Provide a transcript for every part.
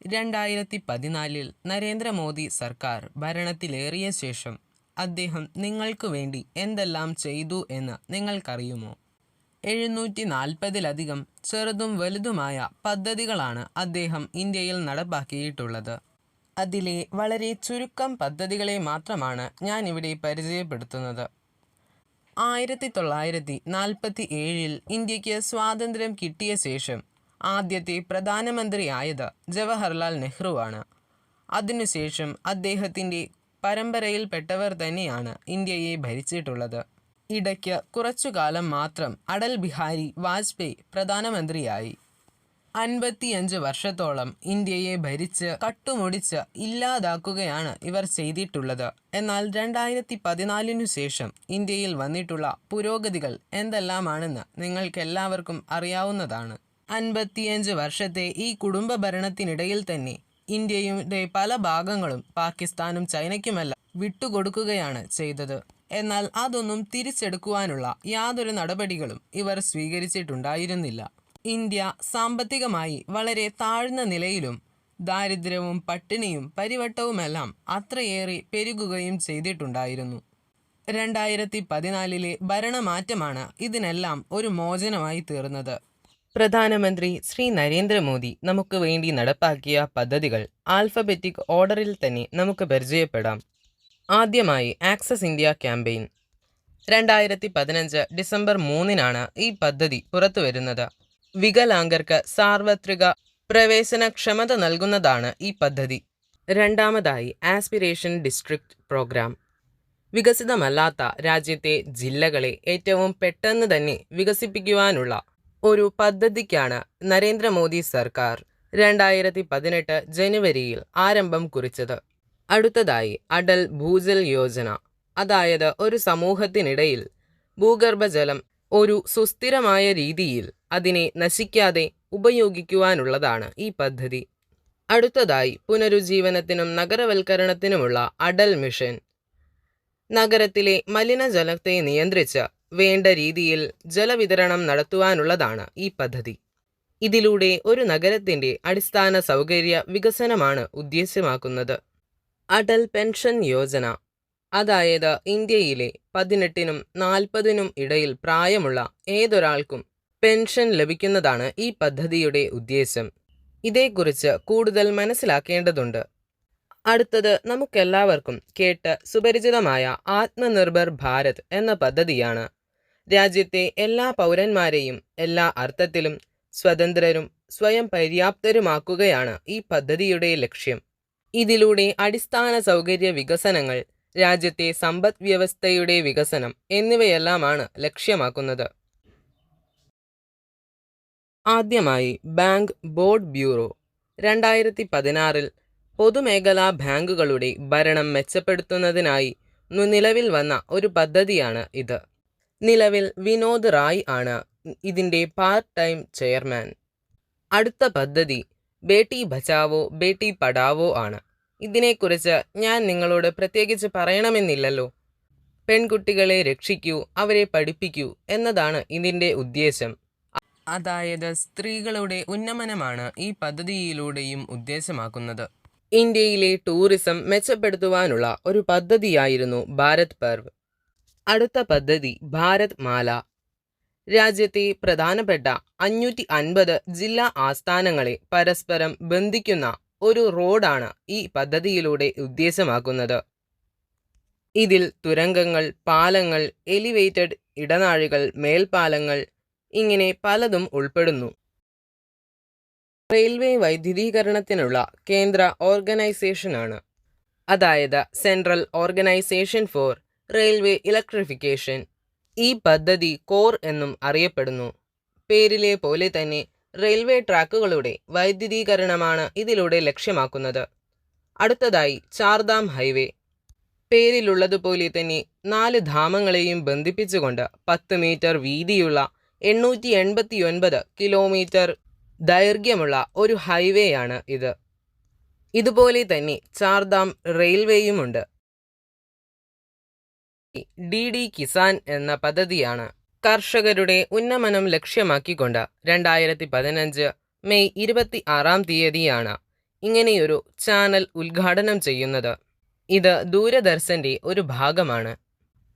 2014 നരേന്ദ്രമോദി സർക്കാർ ഭരണത്തിലേറിയ ശേഷം അദ്ദേഹം നിങ്ങൾക്ക് വേണ്ടി എന്തെല്ലാം ചെയ്തു എന്ന് നിങ്ങൾക്കറിയുമോ? 740-ലധികം ചെറുതും വലുതുമായ പദ്ധതികളാണ് അദ്ദേഹം ഇന്ത്യയിൽ നടപ്പാക്കിയിട്ടുള്ളത്. അതിലെ വളരെ ചുരുക്കം പദ്ധതികളെ മാത്രമാണ് ഞാനിവിടെ പരിചയപ്പെടുത്തുന്നത്. 1947 ഇന്ത്യക്ക് സ്വാതന്ത്ര്യം കിട്ടിയ ശേഷം ആദ്യത്തെ പ്രധാനമന്ത്രിയായത് ജവഹർലാൽ നെഹ്റുവാണ്. അതിനുശേഷം അദ്ദേഹത്തിൻ്റെ പരമ്പരയിൽപ്പെട്ടവർ തന്നെയാണ് ഇന്ത്യയെ ഭരിച്ചിട്ടുള്ളത്. ഇടയ്ക്ക് കുറച്ചുകാലം മാത്രം അടൽ ബിഹാരി വാജ്പേയി പ്രധാനമന്ത്രിയായി. 55 വർഷത്തോളം ഇന്ത്യയെ ഭരിച്ച് കട്ടുമുടിച്ച് ഇല്ലാതാക്കുകയാണ് ഇവർ ചെയ്തിട്ടുള്ളത്. എന്നാൽ 2014 ശേഷം ഇന്ത്യയിൽ വന്നിട്ടുള്ള പുരോഗതികൾ എന്തെല്ലാമാണെന്ന് നിങ്ങൾക്കെല്ലാവർക്കും അറിയാവുന്നതാണ്. 55 വർഷത്തെ ഈ കുടുംബ ഭരണത്തിനിടയിൽ തന്നെ ഇന്ത്യയുടെ പല ഭാഗങ്ങളും പാകിസ്ഥാനും ചൈനയ്ക്കുമെല്ലാം വിട്ടുകൊടുക്കുകയാണ് ചെയ്തത്. എന്നാൽ അതൊന്നും തിരിച്ചെടുക്കുവാനുള്ള യാതൊരു നടപടികളും ഇവർ സ്വീകരിച്ചിട്ടുണ്ടായിരുന്നില്ല. ഇന്ത്യ സാമ്പത്തികമായി വളരെ താഴ്ന്ന നിലയിലും ദാരിദ്ര്യവും പട്ടിണിയും പരിവട്ടവുമെല്ലാം അത്രയേറെ പെരുകുകയും ചെയ്തിട്ടുണ്ടായിരുന്നു. 2014 ഭരണമാറ്റമാണ് ഇതിനെല്ലാം ഒരു മോചനമായി തീർന്നത്. പ്രധാനമന്ത്രി ശ്രീ നരേന്ദ്രമോദി നമുക്ക് വേണ്ടി നടപ്പാക്കിയ പദ്ധതികൾ ആൽഫബറ്റിക് ഓർഡറിൽ തന്നെ നമുക്ക് പരിചയപ്പെടാം. ആദ്യമായി ആക്സസ് ഇന്ത്യ ക്യാമ്പയിൻ. 2015 ഡിസംബർ 3 ഈ പദ്ധതി പുറത്തുവരുന്നത്. വികലാംഗർക്ക് സാർവത്രിക പ്രവേശനക്ഷമത നൽകുന്നതാണ് ഈ പദ്ധതി. രണ്ടാമതായി ആസ്പിരേഷൻ ഡിസ്ട്രിക്ട് പ്രോഗ്രാം. വികസിതമല്ലാത്ത രാജ്യത്തെ ജില്ലകളെ ഏറ്റവും പെട്ടെന്ന് തന്നെ വികസിപ്പിക്കുവാനുള്ള ഒരു പദ്ധതിക്കാണ് നരേന്ദ്രമോദി സർക്കാർ 2018 ജനുവരിയിൽ ആരംഭം കുറിച്ചത്. അടുത്തതായി അടൽ ഭൂജൽ യോജന, അതായത് ഒരു സമൂഹത്തിനിടയിൽ ഭൂഗർഭജലം ഒരു സുസ്ഥിരമായ രീതിയിൽ അതിനെ നശിക്കാതെ ഉപയോഗിക്കുവാനുള്ളതാണ് ഈ പദ്ധതി. അടുത്തതായി പുനരുജ്ജീവനത്തിനും നഗരവൽക്കരണത്തിനുമുള്ള അടൽ മിഷൻ. നഗരത്തിലെ മലിനജലത്തെ നിയന്ത്രിച്ച് വേണ്ട രീതിയിൽ ജലവിതരണം നടത്തുവാനുള്ളതാണ് ഈ പദ്ധതി. ഇതിലൂടെ ഒരു നഗരത്തിൻ്റെ അടിസ്ഥാന സൗകര്യ വികസനമാണ് ഉദ്ദേശ്യമാക്കുന്നത്. അടൽ പെൻഷൻ യോജന, അതായത് ഇന്ത്യയിലെ 18-നും 40-നും ഇടയിൽ പ്രായമുള്ള ഏതൊരാൾക്കും പെൻഷൻ ലഭിക്കുന്നതാണ് ഈ പദ്ധതിയുടെ ഉദ്ദേശ്യം. ഇതേക്കുറിച്ച് കൂടുതൽ മനസ്സിലാക്കേണ്ടതുണ്ട്. അടുത്തത് നമുക്കെല്ലാവർക്കും കേട്ട് സുപരിചിതമായ ആത്മനിർഭർ ഭാരത് എന്ന പദ്ധതിയാണ്. രാജ്യത്തെ എല്ലാ പൗരന്മാരെയും എല്ലാ അർത്ഥത്തിലും സ്വതന്ത്രരും സ്വയം പര്യാപ്തരുമാക്കുകയാണ് ഈ പദ്ധതിയുടെ ലക്ഷ്യം. ഇതിലൂടെ അടിസ്ഥാന സൗകര്യ വികസനങ്ങൾ, രാജ്യത്തെ സമ്പദ് വ്യവസ്ഥയുടെ വികസനം എന്നിവയെല്ലാമാണ് ലക്ഷ്യമാക്കുന്നത്. ആദ്യമായി ബാങ്ക് ബോർഡ് ബ്യൂറോ. 2016 പൊതുമേഖലാ ബാങ്കുകളുടെ ഭരണം മെച്ചപ്പെടുത്തുന്നതിനായി നിലവിൽ വന്ന ഒരു പദ്ധതിയാണ് ഇത്. നിലവിൽ വിനോദ് റായ് ആണ് ഇതിൻ്റെ പാർട്ട് ടൈം ചെയർമാൻ. അടുത്ത പദ്ധതി ബേട്ടി ബച്ചാവോ ബേട്ടി പഠാവോ ആണ്. ഇതിനെക്കുറിച്ച് ഞാൻ നിങ്ങളോട് പ്രത്യേകിച്ച് പറയണമെന്നില്ലല്ലോ. പെൺകുട്ടികളെ രക്ഷിക്കൂ, അവരെ പഠിപ്പിക്കൂ എന്നതാണ് ഇതിൻ്റെ ഉദ്ദേശം. അതായത് സ്ത്രീകളുടെ ഉന്നമനമാണ് ഈ പദ്ധതിയിലൂടെയും ഉദ്ദേശമാക്കുന്നത്. ഇന്ത്യയിലെ ടൂറിസം മെച്ചപ്പെടുത്തുവാനുള്ള ഒരു പദ്ധതിയായിരുന്നു ഭാരത് പർവ്. അടുത്ത പദ്ധതി ഭാരത് മാല. രാജ്യത്തെ പ്രധാനപ്പെട്ട 550 ജില്ലാ ആസ്ഥാനങ്ങളെ പരസ്പരം ബന്ധിക്കുന്ന ഒരു റോഡാണ് ഈ പദ്ധതിയിലൂടെ ഉദ്ദേശമാക്കുന്നത്. ഇതിൽ തുരങ്കങ്ങൾ, പാലങ്ങൾ, എലിവേറ്റഡ് ഇടനാഴികൾ, മേൽപ്പാലങ്ങൾ ഇങ്ങനെ പലതും ഉൾപ്പെടുന്നു. റെയിൽവേ വൈദ്യുതീകരണത്തിനുള്ള കേന്ദ്ര ഓർഗനൈസേഷനാണ്, അതായത് central organisation for railway electrification. ഈ പദ്ധതി കോർ എന്നും അറിയപ്പെടുന്നു. പേരിലെ പോലെ തന്നെ റെയിൽവേ ട്രാക്കുകളുടെ വൈദ്യുതീകരണമാണ് ഇതിലൂടെ ലക്ഷ്യമാക്കുന്നത്. അടുത്തതായി ചാർധാം ഹൈവേ. പേരിലുള്ളതുപോലെ തന്നെ 4 ധാമങ്ങളെയും ബന്ധിപ്പിച്ചുകൊണ്ട് 10 മീറ്റർ വീതിയുള്ള 889 കിലോമീറ്റർ ദൈർഘ്യമുള്ള ഒരു ഹൈവേയാണ് ഇത്. ഇതുപോലെ തന്നെ ചാർധാം റെയിൽവേയുമുണ്ട്. DD കിസാൻ എന്ന പദ്ധതിയാണ്. കർഷകരുടെ ഉന്നമനം ലക്ഷ്യമാക്കിക്കൊണ്ട് 2015 മെയ് 26 തീയതിയാണ് ഇങ്ങനെയൊരു ചാനൽ ഉദ്ഘാടനം ചെയ്യുന്നത്. ഇത് ദൂരദർശന്റെ ഒരു ഭാഗമാണ്.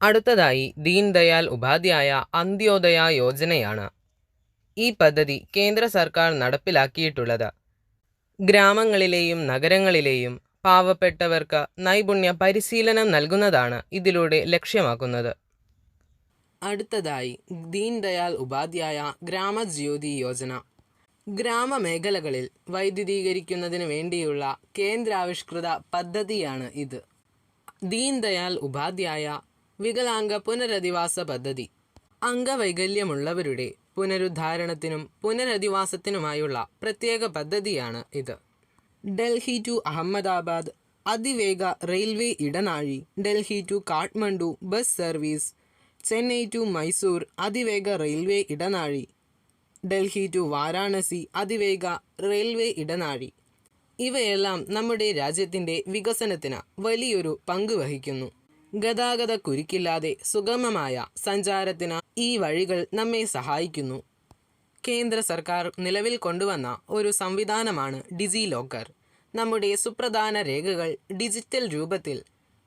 അടുത്തതായി ദീൻ ദയാൽ ഉപാധ്യായ അന്ത്യോദയ യോജനയാണ്. ഈ പദ്ധതി കേന്ദ്ര സർക്കാർ നടപ്പിലാക്കിയിട്ടുള്ളത് ഗ്രാമങ്ങളിലെയും നഗരങ്ങളിലെയും പാവപ്പെട്ടവർക്ക് നൈപുണ്യ പരിശീലനം നൽകുന്നതാണ് ഇതിലൂടെ ലക്ഷ്യമാക്കുന്നത്. അടുത്തതായി ദീൻ ദയാൽ ഉപാധ്യായ ഗ്രാമജ്യോതി യോജന. ഗ്രാമമേഖലകളിൽ വൈദ്യുതീകരിക്കുന്നതിന് വേണ്ടിയുള്ള കേന്ദ്രാവിഷ്കൃത പദ്ധതിയാണ് ഇത്. ദീൻ ദയാൽ ഉപാധ്യായ വികലാംഗ പുനരധിവാസ പദ്ധതി. അംഗവൈകല്യമുള്ളവരുടെ പുനരുദ്ധാരണത്തിനും പുനരധിവാസത്തിനുമായുള്ള പ്രത്യേക പദ്ധതിയാണ് ഇത്. ഡൽഹി ടു അഹമ്മദാബാദ് അതിവേഗ റെയിൽവേ ഇടനാഴി, Delhi to Kathmandu bus service, Chennai to Mysore അതിവേഗ റെയിൽവേ ഇടനാഴി, ഡൽഹി ടു വാരാണസി അതിവേഗ റെയിൽവേ ഇടനാഴി. ഇവയെല്ലാം നമ്മുടെ രാജ്യത്തിൻ്റെ വികസനത്തിന് വലിയൊരു പങ്ക് വഹിക്കുന്നു. ഗതാഗത കുരുക്കില്ലാതെ സുഗമമായ സഞ്ചാരത്തിന് ഈ വഴികൾ നമ്മെ സഹായിക്കുന്നു. കേന്ദ്ര സർക്കാർ നിലവിൽ കൊണ്ടുവന്ന ഒരു സംവിധാനമാണ് ഡിജി ലോക്കർ. നമ്മുടെ സുപ്രധാന രേഖകൾ ഡിജിറ്റൽ രൂപത്തിൽ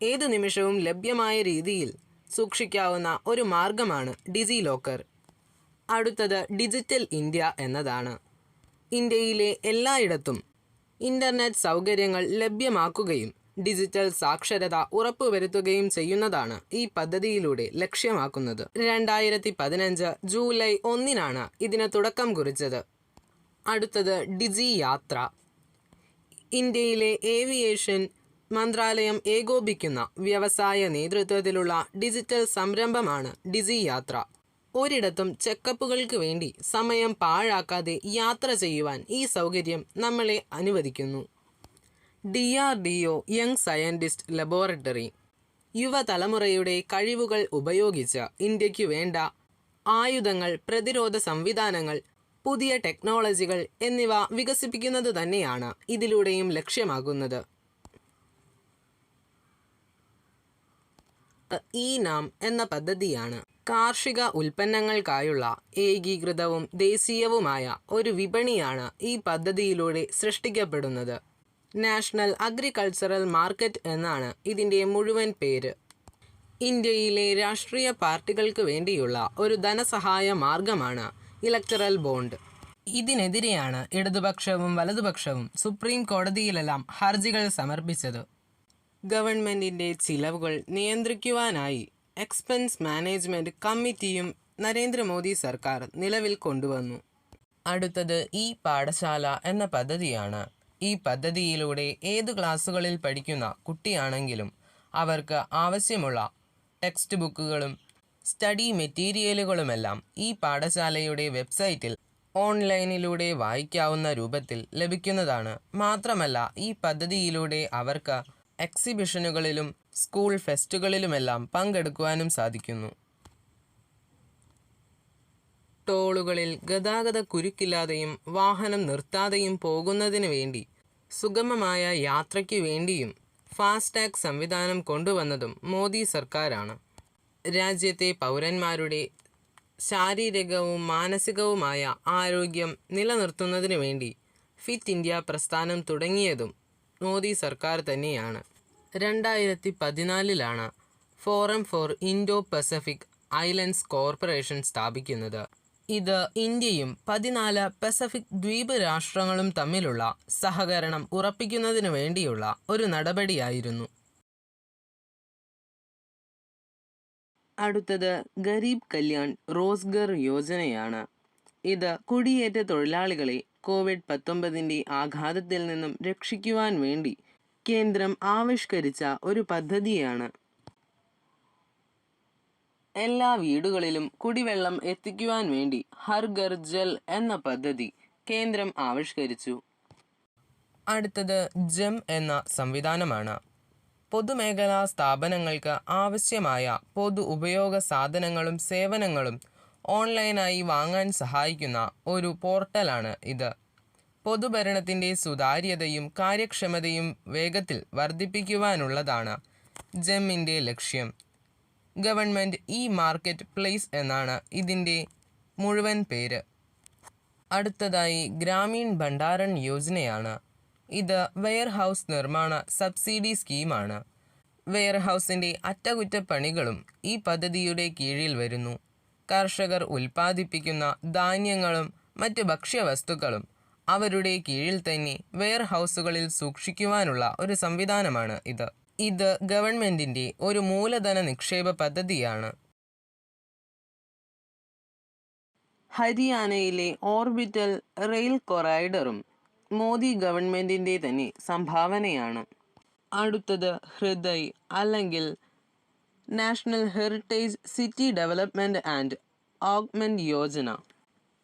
ഏതു നിമിഷവും ലഭ്യമായ രീതിയിൽ സൂക്ഷിക്കാവുന്ന ഒരു മാർഗമാണ് ഡിജി ലോക്കർ. അടുത്തത് ഡിജിറ്റൽ ഇന്ത്യ എന്നതാണ്. ഇന്ത്യയിലെ എല്ലായിടത്തും ഇൻ്റർനെറ്റ് സൗകര്യങ്ങൾ ലഭ്യമാക്കുകയും ഡിജിറ്റൽ സാക്ഷരത ഉറപ്പുവരുത്തുകയും ചെയ്യുന്നതാണ് ഈ പദ്ധതിയിലൂടെ ലക്ഷ്യമാക്കുന്നത്. 2015 ജൂലൈ 1 ഇതിന് തുടക്കം കുറിച്ചത്. അടുത്തത് ഡിജി യാത്ര. ഇന്ത്യയിലെ ഏവിയേഷൻ മന്ത്രാലയം ഏകോപിക്കുന്ന വ്യവസായ നേതൃത്വത്തിലുള്ള ഡിജിറ്റൽ സംരംഭമാണ് ഡിജി യാത്ര. ഒരിടത്തും ചെക്കപ്പുകൾക്ക് വേണ്ടി സമയം പാഴാക്കാതെ യാത്ര ചെയ്യുവാൻ ഈ സൗകര്യം നമ്മളെ അനുവദിക്കുന്നു. DRDO young scientist laboratory. യുവതലമുറയുടെ കഴിവുകൾ ഉപയോഗിച്ച് ഇന്ത്യയ്ക്കു വേണ്ട ആയുധങ്ങൾ, പ്രതിരോധ സംവിധാനങ്ങൾ, പുതിയ ടെക്നോളജികൾ എന്നിവ വികസിപ്പിക്കുന്നത് തന്നെയാണ് ഇതിലൂടെയും ലക്ഷ്യമാകുന്നത്. E-NAM എന്ന പദ്ധതിയാണ്. കാർഷിക ഉൽപ്പന്നങ്ങൾക്കായുള്ള ഏകീകൃതവും ദേശീയവുമായ ഒരു വിപണിയാണ് ഈ പദ്ധതിയിലൂടെ സൃഷ്ടിക്കപ്പെടുന്നത്. നാഷണൽ അഗ്രികൾച്ചറൽ മാർക്കറ്റ് എന്നാണ് ഇതിൻ്റെ മുഴുവൻ പേര്. ഇന്ത്യയിലെ രാഷ്ട്രീയ പാർട്ടികൾക്ക് വേണ്ടിയുള്ള ഒരു ധനസഹായ മാർഗമാണ് ഇലക്ടറൽ ബോണ്ട്. ഇതിനെതിരെയാണ് ഇടതുപക്ഷവും വലതുപക്ഷവും സുപ്രീം കോടതിയിലെല്ലാം ഹർജികൾ സമർപ്പിച്ചത്. ഗവൺമെൻറ്റിൻ്റെ ചിലവുകൾ നിയന്ത്രിക്കുവാനായി എക്സ്പെൻസ് മാനേജ്മെൻറ്റ് കമ്മിറ്റിയും നരേന്ദ്രമോദി സർക്കാർ നിലവിൽ കൊണ്ടുവന്നു. അടുത്തത് ഈ പാഠശാല എന്ന പദ്ധതിയാണ്. ഈ പദ്ധതിയിലൂടെ ഏതു ക്ലാസ്സുകളിൽ പഠിക്കുന്ന കുട്ടിയാണെങ്കിലും അവർക്ക് ആവശ്യമുള്ള ടെക്സ്റ്റ് ബുക്കുകളും സ്റ്റഡി മെറ്റീരിയലുകളുമെല്ലാം ഈ പാഠശാലയുടെ വെബ്സൈറ്റിൽ ഓൺലൈനിലൂടെ വായിക്കാവുന്ന രൂപത്തിൽ ലഭിക്കുന്നതാണ്. മാത്രമല്ല ഈ പദ്ധതിയിലൂടെ അവർക്ക് എക്സിബിഷനുകളിലും സ്കൂൾ ഫെസ്റ്റുകളിലുമെല്ലാം പങ്കെടുക്കുവാനും സാധിക്കുന്നു. ടോളുകളിൽ ഗതാഗത കുരുക്കില്ലാതെയും വാഹനം നിർത്താതെയും പോകുന്നതിന് വേണ്ടി സുഗമമായ യാത്രയ്ക്കു വേണ്ടിയും ഫാസ്ടാഗ് സംവിധാനം കൊണ്ടുവന്നതും മോദി സർക്കാരാണ്. രാജ്യത്തെ പൗരന്മാരുടെ ശാരീരികവും മാനസികവുമായ ആരോഗ്യം നിലനിർത്തുന്നതിനു വേണ്ടി ഫിറ്റ് ഇന്ത്യ പ്രസ്ഥാനം തുടങ്ങിയതും മോദി സർക്കാർ തന്നെയാണ്. 2014 forum four Indo Pacific islands corporation സ്ഥാപിക്കുന്നത്. ഇത് ഇന്ത്യയും 14 പസഫിക് ദ്വീപ് രാഷ്ട്രങ്ങളും തമ്മിലുള്ള സഹകരണം ഉറപ്പിക്കുന്നതിനു വേണ്ടിയുള്ള ഒരു നടപടിയായിരുന്നു. അടുത്തത് ഗരീബ് കല്യാൺ റോസ്ഗർ യോജനയാണ്. ഇത് കുടിയേറ്റ തൊഴിലാളികളെ COVID-19 ആഘാതത്തിൽ നിന്നും രക്ഷിക്കുവാൻ വേണ്ടി കേന്ദ്രം ആവിഷ്കരിച്ച ഒരു പദ്ധതിയാണ്. എല്ലാ വീടുകളിലും കുടിവെള്ളം എത്തിക്കുവാൻ വേണ്ടി ഹർ ഘർ ജൽ എന്ന പദ്ധതി കേന്ദ്രം ആവിഷ്കരിച്ചു. അടുത്തത് ജെം എന്ന സംവിധാനമാണ്. പൊതുമേഖലാ സ്ഥാപനങ്ങൾക്ക് ആവശ്യമായ പൊതു ഉപയോഗ സാധനങ്ങളും സേവനങ്ങളും ഓൺലൈനായി വാങ്ങാൻ സഹായിക്കുന്ന ഒരു പോർട്ടലാണ് ഇത്. പൊതുഭരണത്തിൻ്റെ സുതാര്യതയും കാര്യക്ഷമതയും വേഗത്തിൽ വർദ്ധിപ്പിക്കുവാനുള്ളതാണ് ജെമ്മിൻ്റെ ലക്ഷ്യം. ഗവൺമെൻറ് ഇ മാർക്കറ്റ് പ്ലേസ് എന്നാണ് ഇതിൻ്റെ മുഴുവൻ പേര്. അടുത്തതായി ഗ്രാമീൺ ഭണ്ഡാരൺ യോജനയാണ്. ഇത് വെയർഹൗസ് നിർമ്മാണ സബ്സിഡി സ്കീമാണ്. വെയർഹൗസിൻ്റെ അറ്റകുറ്റപ്പണികളും ഈ പദ്ധതിയുടെ കീഴിൽ വരുന്നു. കർഷകർ ഉൽപ്പാദിപ്പിക്കുന്ന ധാന്യങ്ങളും മറ്റ് ഭക്ഷ്യവസ്തുക്കളും അവരുടെ കീഴിൽ തന്നെ വെയർഹൗസുകളിൽ സൂക്ഷിക്കുവാനുള്ള ഒരു സംവിധാനമാണ് ഇത്. ഇത് ഗവൺമെൻറ്റിൻ്റെ ഒരു മൂലധന നിക്ഷേപ പദ്ധതിയാണ്. ഹരിയാനയിലെ ഓർബിറ്റൽ റെയിൽ കൊറൈഡറും മോദി ഗവൺമെൻറ്റിൻ്റെ തന്നെ സംഭാവനയാണ്. അടുത്തത് ഹൃദയ് അല്ലെങ്കിൽ national heritage city development and augment Yojana.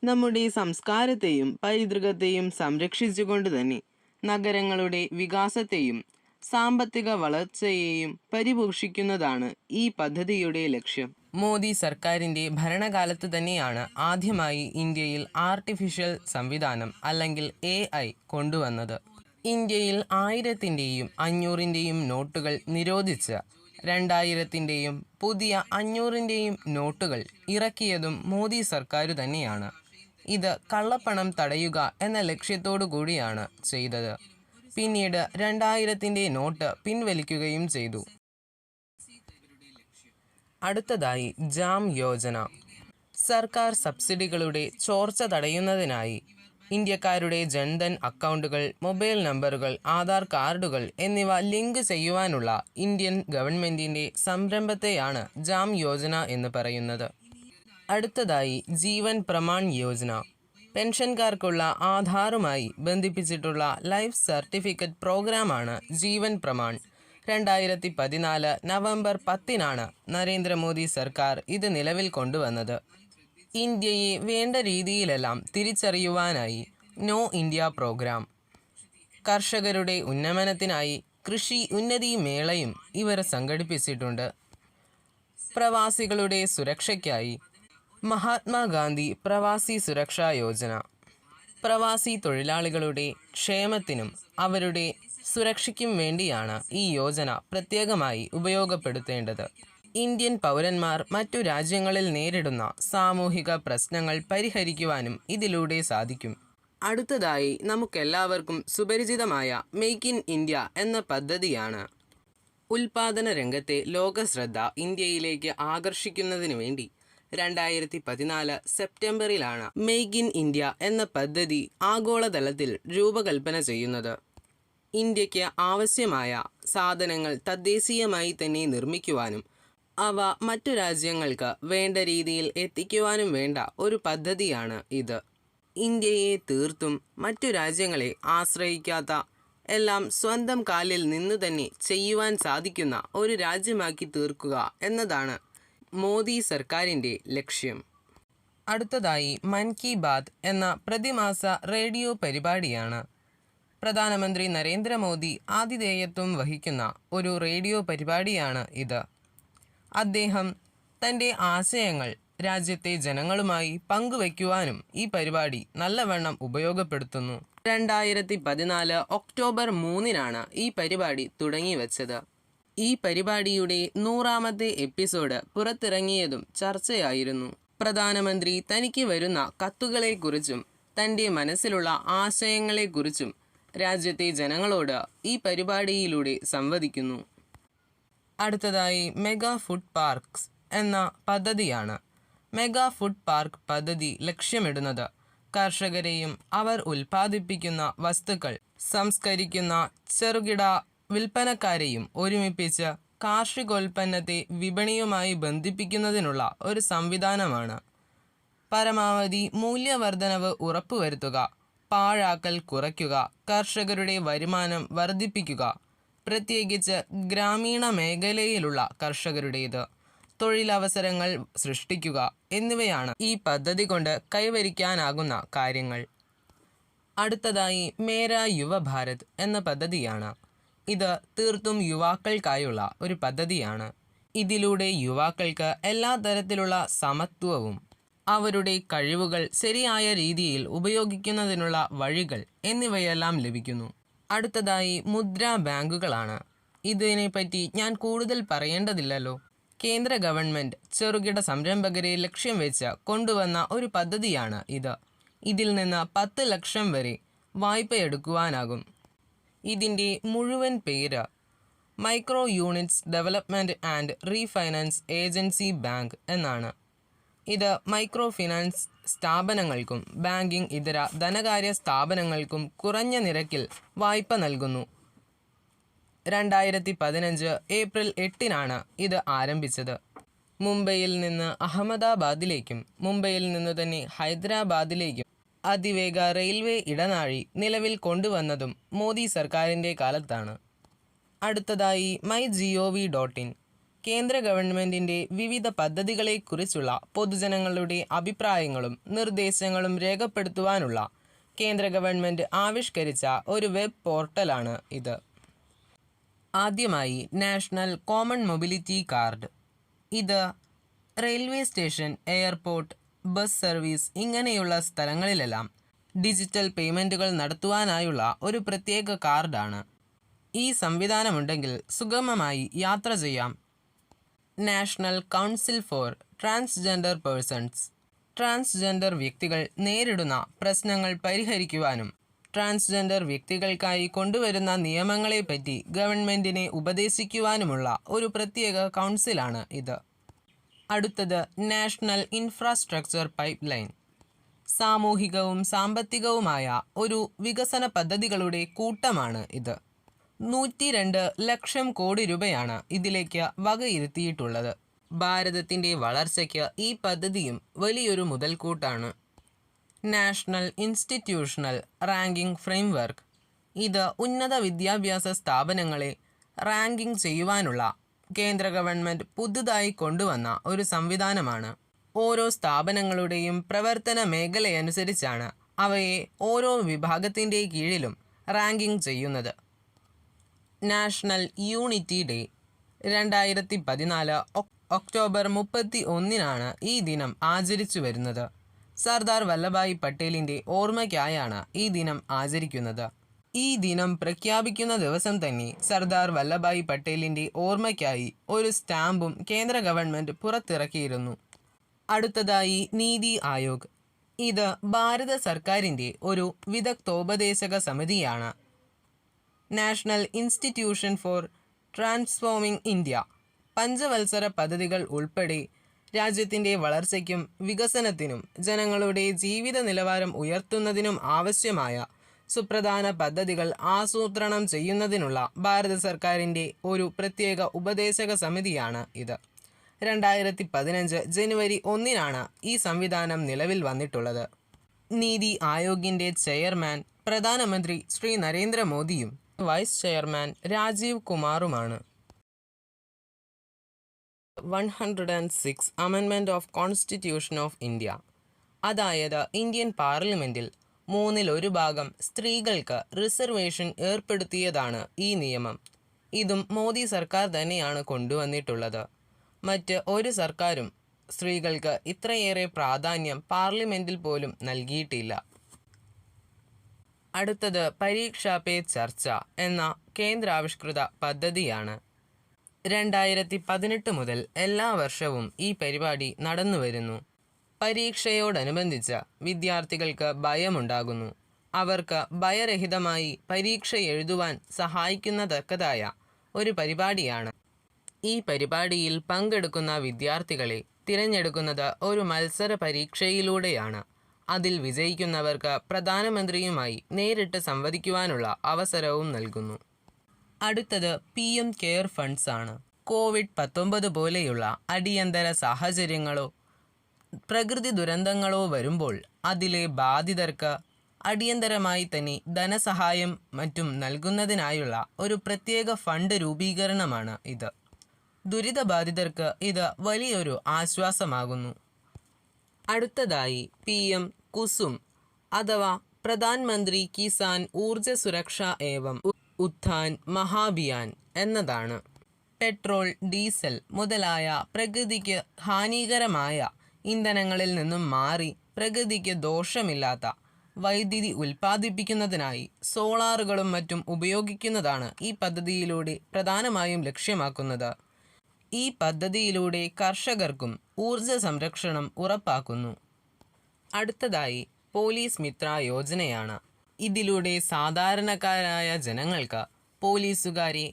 നമ്മുടെ സംസ്കാരത്തെയും പൈതൃകത്തെയും സംരക്ഷിച്ചുകൊണ്ട് തന്നെ നഗരങ്ങളുടെ വികാസത്തെയും സാമ്പത്തിക വളർച്ചയെയും പരിപോഷിക്കുന്നതാണ് ഈ പദ്ധതിയുടെ ലക്ഷ്യം. മോദി സർക്കാരിൻ്റെ ഭരണകാലത്ത് തന്നെയാണ് ആദ്യമായി ഇന്ത്യയിൽ ആർട്ടിഫിഷ്യൽ സംവിധാനം അല്ലെങ്കിൽ AI കൊണ്ടുവന്നത്. ഇന്ത്യയിൽ 1000-ൻ്റെയും 500-ൻ്റെയും നോട്ടുകൾ നിരോധിച്ച് 2000-ൻ്റെയും പുതിയ 500-ൻ്റെയും നോട്ടുകൾ ഇറക്കിയതും മോദി സർക്കാർ തന്നെയാണ്. ഇത് കള്ളപ്പണം തടയുക എന്ന ലക്ഷ്യത്തോടു കൂടിയാണ് ചെയ്തത്. പിന്നീട് 2000-ൻ്റെ നോട്ട് പിൻവലിക്കുകയും ചെയ്തു. അടുത്തതായി ജാം യോജന. സർക്കാർ സബ്സിഡികളുടെ ചോർച്ച തടയുന്നതിനായി ഇന്ത്യക്കാരുടെ ജൻധൻ അക്കൗണ്ടുകൾ, മൊബൈൽ നമ്പറുകൾ, ആധാർ കാർഡുകൾ എന്നിവ ലിങ്ക് ചെയ്യുവാനുള്ള ഇന്ത്യൻ ഗവൺമെൻറ്റിൻ്റെ സംരംഭത്തെയാണ് ജാം യോജന എന്ന് പറയുന്നത്. അടുത്തതായി ജീവൻ പ്രമാൺ യോജന. പെൻഷൻകാർക്കുള്ള ആധാറുമായി ബന്ധിപ്പിച്ചിട്ടുള്ള ലൈഫ് സർട്ടിഫിക്കറ്റ് പ്രോഗ്രാമാണ് ജീവൻ പ്രമാൺ. 2014 നവംബർ 10-നാണ് നരേന്ദ്രമോദി സർക്കാർ ഇത് നിലവിൽ കൊണ്ടുവന്നത്. ഇന്ത്യയെ വേണ്ട രീതിയിലെല്ലാം തിരിച്ചറിയുവാനായി നോ ഇന്ത്യ പ്രോഗ്രാം, കർഷകരുടെ ഉന്നമനത്തിനായി കൃഷി ഉന്നതി മേളയും ഇവർ സംഘടിപ്പിച്ചിട്ടുണ്ട്. പ്രവാസികളുടെ സുരക്ഷയ്ക്കായി മഹാത്മാഗാന്ധി പ്രവാസി സുരക്ഷാ യോജന. പ്രവാസി തൊഴിലാളികളുടെ ക്ഷേമത്തിനും അവരുടെ സുരക്ഷയ്ക്കും വേണ്ടിയാണ് ഈ യോജന പ്രത്യേകമായി ഉപയോഗപ്പെടുത്തേണ്ടത്. ഇന്ത്യൻ പൗരന്മാർ മറ്റു രാജ്യങ്ങളിൽ നേരിടുന്ന സാമൂഹിക പ്രശ്നങ്ങൾ പരിഹരിക്കുവാനും ഇതിലൂടെ സാധിക്കും. അടുത്തതായി നമുക്കെല്ലാവർക്കും സുപരിചിതമായ മെയ്ക്ക് ഇൻ ഇന്ത്യ എന്ന പദ്ധതിയാണ്. ഉൽപാദന രംഗത്തെ ലോകശ്രദ്ധ ഇന്ത്യയിലേക്ക് ആകർഷിക്കുന്നതിന് വേണ്ടി 2014 സെപ്റ്റംബറിലാണ് മെയ്ക്ക് ഇൻ ഇന്ത്യ എന്ന പദ്ധതി ആഗോളതലത്തിൽ രൂപകൽപ്പന ചെയ്യുന്നത്. ഇന്ത്യക്ക് ആവശ്യമായ സാധനങ്ങൾ തദ്ദേശീയമായി തന്നെ നിർമ്മിക്കുവാനും അവ മറ്റു രാജ്യങ്ങൾക്ക് വേണ്ട രീതിയിൽ എത്തിക്കുവാനും വേണ്ട ഒരു പദ്ധതിയാണ് ഇത്. ഇന്ത്യയെ തീർത്തും മറ്റു രാജ്യങ്ങളെ ആശ്രയിക്കാത്ത, എല്ലാം സ്വന്തം കാലിൽ നിന്നു തന്നെ ചെയ്യുവാൻ സാധിക്കുന്ന ഒരു രാജ്യമാക്കി തീർക്കുക എന്നതാണ് മോദി സർക്കാരിൻ്റെ ലക്ഷ്യം. അടുത്തതായി മൻ കി ബാത്ത് എന്ന പ്രതിമാസ റേഡിയോ പരിപാടിയാണ്. പ്രധാനമന്ത്രി നരേന്ദ്രമോദി ആതിഥേയത്വം വഹിക്കുന്ന ഒരു റേഡിയോ പരിപാടിയാണ് ഇത്. അദ്ദേഹം തൻ്റെ ആശയങ്ങൾ രാജ്യത്തെ ജനങ്ങളുമായി പങ്കുവയ്ക്കുവാനും ഈ പരിപാടി നല്ലവണ്ണം ഉപയോഗപ്പെടുത്തുന്നു. 2014 ഒക്ടോബർ 3-നാണ് ഈ പരിപാടി തുടങ്ങിവെച്ചത്. ഈ പരിപാടിയുടെ 100ാമത്തെ എപ്പിസോഡ് പുറത്തിറങ്ങിയതും ചർച്ചയായിരുന്നു. പ്രധാനമന്ത്രി തനിക്ക് വരുന്ന കത്തുകളെക്കുറിച്ചും തൻ്റെ മനസ്സിലുള്ള ആശയങ്ങളെക്കുറിച്ചും രാജ്യത്തെ ജനങ്ങളോട് ഈ പരിപാടിയിലൂടെ സംവദിക്കുന്നു. അടുത്തതായി മെഗാ ഫുഡ് പാർക്ക്സ് എന്ന പദ്ധതിയാണ്. മെഗാ ഫുഡ് പാർക്ക് പദ്ധതി ലക്ഷ്യമിടുന്നത് കർഷകരെയും അവർ ഉൽപ്പാദിപ്പിക്കുന്ന വസ്തുക്കൾ സംസ്കരിക്കുന്ന ചെറുകിട വിൽപ്പനക്കാരെയും ഒരുമിപ്പിച്ച് കാർഷികോൽപ്പന്നത്തെ വിപണിയുമായി ബന്ധിപ്പിക്കുന്നതിനുള്ള ഒരു സംവിധാനമാണ്. പരമാവധി മൂല്യവർദ്ധനവ് ഉറപ്പുവരുത്തുക, പാഴാക്കൽ കുറയ്ക്കുക, കർഷകരുടെ വരുമാനം വർദ്ധിപ്പിക്കുക, പ്രത്യേകിച്ച് ഗ്രാമീണ മേഖലയിലുള്ള കർഷകരുടേത്, തൊഴിലവസരങ്ങൾ സൃഷ്ടിക്കുക എന്നിവയാണ് ഈ പദ്ധതി കൊണ്ട് കൈവരിക്കാനാകുന്ന കാര്യങ്ങൾ. അടുത്തതായി മേരാ യുവ ഭാരത് എന്ന പദ്ധതിയാണ്. ഇത് തീർത്തും യുവാക്കൾക്കായുള്ള ഒരു പദ്ധതിയാണ്. ഇതിലൂടെ യുവാക്കൾക്ക് എല്ലാ തരത്തിലുള്ള സമത്വവും അവരുടെ കഴിവുകൾ ശരിയായ രീതിയിൽ ഉപയോഗിക്കുന്നതിനുള്ള വഴികൾ എന്നിവയെല്ലാം ലഭിക്കുന്നു. അടുത്തതായി മുദ്രാ ബാങ്കുകളാണ്. ഇതിനെപ്പറ്റി ഞാൻ കൂടുതൽ പറയേണ്ടതില്ലല്ലോ. കേന്ദ്ര ഗവൺമെൻറ് ചെറുകിട സംരംഭകരെ ലക്ഷ്യം വെച്ച് കൊണ്ടുവന്ന ഒരു പദ്ധതിയാണ് ഇത്. ഇതിൽ നിന്ന് 10 ലക്ഷം വരെ വായ്പയെടുക്കുവാനാകും. ഇതിൻ്റെ മുഴുവൻ പേര് micro units development and refinance agency bank എന്നാണ്. ഇത് മൈക്രോ ഫിനാൻസ് സ്ഥാപനങ്ങൾക്കും ബാങ്കിംഗ് ഇതര ധനകാര്യ സ്ഥാപനങ്ങൾക്കും കുറഞ്ഞ നിരക്കിൽ വായ്പ നൽകുന്നു. 2015 ഏപ്രിൽ 8 ഇത് ആരംഭിച്ചത്. മുംബൈയിൽ നിന്ന് അഹമ്മദാബാദിലേക്കും മുംബൈയിൽ നിന്ന് തന്നെ ഹൈദരാബാദിലേക്കും അതിവേഗ റെയിൽവേ ഇടനാഴി നിലവിൽ കൊണ്ടുവന്നതും മോദി സർക്കാരിൻ്റെ കാലത്താണ്. അടുത്തതായി MyGov.in കേന്ദ്ര ഗവൺമെൻറ്റിൻ്റെ വിവിധ പദ്ധതികളെക്കുറിച്ചുള്ള പൊതുജനങ്ങളുടെ അഭിപ്രായങ്ങളും നിർദ്ദേശങ്ങളും രേഖപ്പെടുത്തുവാനുള്ള കേന്ദ്ര ഗവൺമെൻറ് ആവിഷ്കരിച്ച ഒരു വെബ് പോർട്ടലാണ് ഇത്. ആദ്യമായി നാഷണൽ കോമൺ മൊബിലിറ്റി കാർഡ്. ഇത് railway station, airport, bus service ഇങ്ങനെയുള്ള സ്ഥലങ്ങളിലെല്ലാം ഡിജിറ്റൽ പേയ്മെൻറ്റുകൾ നടത്തുവാനായുള്ള ഒരു പ്രത്യേക കാർഡാണ്. ഈ സംവിധാനമുണ്ടെങ്കിൽ സുഗമമായി യാത്ര ചെയ്യാം. National council for transgender persons transgender വ്യക്തികൾ നേരിടുന്ന പ്രശ്നങ്ങൾ പരിഹരിക്കുവാനും ട്രാൻസ്ജെൻഡർ വ്യക്തികൾക്കായി കൊണ്ടുവരുന്ന നിയമങ്ങളെപ്പറ്റി ഗവൺമെൻറ്റിനെ ഉപദേശിക്കുവാനുമുള്ള ഒരു പ്രത്യേക കൗൺസിലാണ് ഇത്. അടുത്തത് നാഷണൽ ഇൻഫ്രാസ്ട്രക്ചർ പൈപ്പ് ലൈൻ. സാമൂഹികവും സാമ്പത്തികവുമായ ഒരു വികസന പദ്ധതികളുടെ കൂട്ടമാണ് ഇത്. 102 ലക്ഷം കോടി രൂപയാണ് ഇതിലേക്ക് വകയിരുത്തിയിട്ടുള്ളത്. ഭാരതത്തിൻ്റെ വളർച്ചയ്ക്ക് ഈ പദ്ധതിയും വലിയൊരു മുതൽക്കൂട്ടാണ്. National institutional ranking framework. ഇത് ഉന്നത വിദ്യാഭ്യാസ സ്ഥാപനങ്ങളെ റാങ്കിംഗ് ചെയ്യുവാനുള്ള കേന്ദ്ര ഗവൺമെൻറ് പുതുതായി കൊണ്ടുവന്ന ഒരു സംവിധാനമാണ്. ഓരോ സ്ഥാപനങ്ങളുടെയും പ്രവർത്തന മേഖലയനുസരിച്ചാണ് അവയെ ഓരോ വിഭാഗത്തിൻ്റെ കീഴിലും റാങ്കിംഗ് ചെയ്യുന്നത്. National unity day. 2014 ഒക്ടോബർ 31 ഈ ദിനം ആചരിച്ചു വരുന്നത്. സർദാർ വല്ലഭായ് പട്ടേലിൻ്റെ ഓർമ്മയ്ക്കായാണ് ഈ ദിനം ആചരിക്കുന്നത്. ഈ ദിനം പ്രഖ്യാപിക്കുന്ന ദിവസം തന്നെ സർദാർ വല്ലഭായ് പട്ടേലിൻ്റെ ഓർമ്മയ്ക്കായി ഒരു സ്റ്റാമ്പും കേന്ദ്ര ഗവൺമെൻറ് പുറത്തിറക്കിയിരുന്നു. അടുത്തതായി നീതി ആയോഗ്. ഇത് ഭാരത സർക്കാരിൻ്റെ ഒരു വിദഗ്ധോപദേശക സമിതിയാണ്. National institution for transforming India. പഞ്ചവത്സര പദ്ധതികൾ ഉൾപ്പെടെ രാജ്യത്തിൻ്റെ വളർച്ചയ്ക്കും വികസനത്തിനും ജനങ്ങളുടെ ജീവിത നിലവാരം ഉയർത്തുന്നതിനും ആവശ്യമായ സുപ്രധാന പദ്ധതികൾ ആസൂത്രണം ചെയ്യുന്നതിനുള്ള ഭാരത സർക്കാരിൻ്റെ ഒരു പ്രത്യേക ഉപദേശക സമിതിയാണ് ഇത്. 2015 ജനുവരി 1 ഈ സംവിധാനം നിലവിൽ വന്നിട്ടുള്ളത്. നീതി ആയോഗിൻ്റെ ചെയർമാൻ പ്രധാനമന്ത്രി ശ്രീ നരേന്ദ്രമോദിയും വൈസ് ചെയർമാൻ രാജീവ് കുമാറുമാണ്. 106 amendment of constitution of India. അതായത് ഇന്ത്യൻ പാർലമെൻറ്റിൽ 1/3 ഭാഗം സ്ത്രീകൾക്ക് റിസർവേഷൻ ഏർപ്പെടുത്തിയതാണ് ഈ നിയമം. ഇതും മോദി സർക്കാർ തന്നെയാണ് കൊണ്ടുവന്നിട്ടുള്ളത്. മറ്റ് ഒരു സർക്കാരും സ്ത്രീകൾക്ക് ഇത്രയേറെ പ്രാധാന്യം പാർലമെൻറ്റിൽ പോലും നൽകിയിട്ടില്ല. അടുത്തത് പരീക്ഷാ പേ ചർച്ച എന്ന കേന്ദ്രാവിഷ്കൃത പദ്ധതിയാണ്. 2018 മുതൽ എല്ലാ വർഷവും ഈ പരിപാടി നടന്നുവരുന്നു. പരീക്ഷയോടനുബന്ധിച്ച് വിദ്യാർത്ഥികൾക്ക് ഭയമുണ്ടാകുന്നു. അവർക്ക് ഭയരഹിതമായി പരീക്ഷ എഴുതുവാൻ സഹായിക്കുന്നതക്കതായ ഒരു പരിപാടിയാണ്. ഈ പരിപാടിയിൽ പങ്കെടുക്കുന്ന വിദ്യാർത്ഥികളെ തിരഞ്ഞെടുക്കുന്നത് ഒരു മത്സര പരീക്ഷയിലൂടെയാണ്. അതിൽ വിജയിക്കുന്നവർക്ക് പ്രധാനമന്ത്രിയുമായി നേരിട്ട് സംവദിക്കുവാനുള്ള അവസരവും നൽകുന്നു. അടുത്തത് PM കെയർ ഫണ്ട്സ് ആണ്. COVID-19 പോലെയുള്ള അടിയന്തര സാഹചര്യങ്ങളോ പ്രകൃതി ദുരന്തങ്ങളോ വരുമ്പോൾ അതിലെ ബാധിതർക്ക് അടിയന്തരമായി തന്നെ ധനസഹായം മറ്റും നൽകുന്നതിനായുള്ള ഒരു പ്രത്യേക ഫണ്ട് രൂപീകരണമാണ് ഇത്. ദുരിതബാധിതർക്ക് ഇത് വലിയൊരു ആശ്വാസമാകുന്നു. അടുത്തതായി PM കുസും അഥവാ പ്രധാനമന്ത്രി കിസാൻ ഊർജ സുരക്ഷ ഏവം ഉത്ഥാൻ മഹാഭിയാൻ എന്നതാണ്. പെട്രോൾ, ഡീസൽ മുതലായ പ്രകൃതിക്ക് ഹാനികരമായ ഇന്ധനങ്ങളിൽ നിന്നും മാറി പ്രകൃതിക്ക് ദോഷമില്ലാത്ത വൈദ്യുതി ഉൽപ്പാദിപ്പിക്കുന്നതിനായി സോളാറുകളും മറ്റും ഉപയോഗിക്കുന്നതാണ് ഈ പദ്ധതിയിലൂടെ പ്രധാനമായും ലക്ഷ്യമാക്കുന്നത്. ഈ പദ്ധതിയിലൂടെ കർഷകർക്കും ഊർജ സംരക്ഷണം ഉറപ്പാക്കുന്നു. അടുത്തതായി പോലീസ് മിത്ര യോജനയാണ്. ഇതിലൂടെ സാധാരണക്കാരായ ജനങ്ങൾക്ക് പോലീസുകാരെ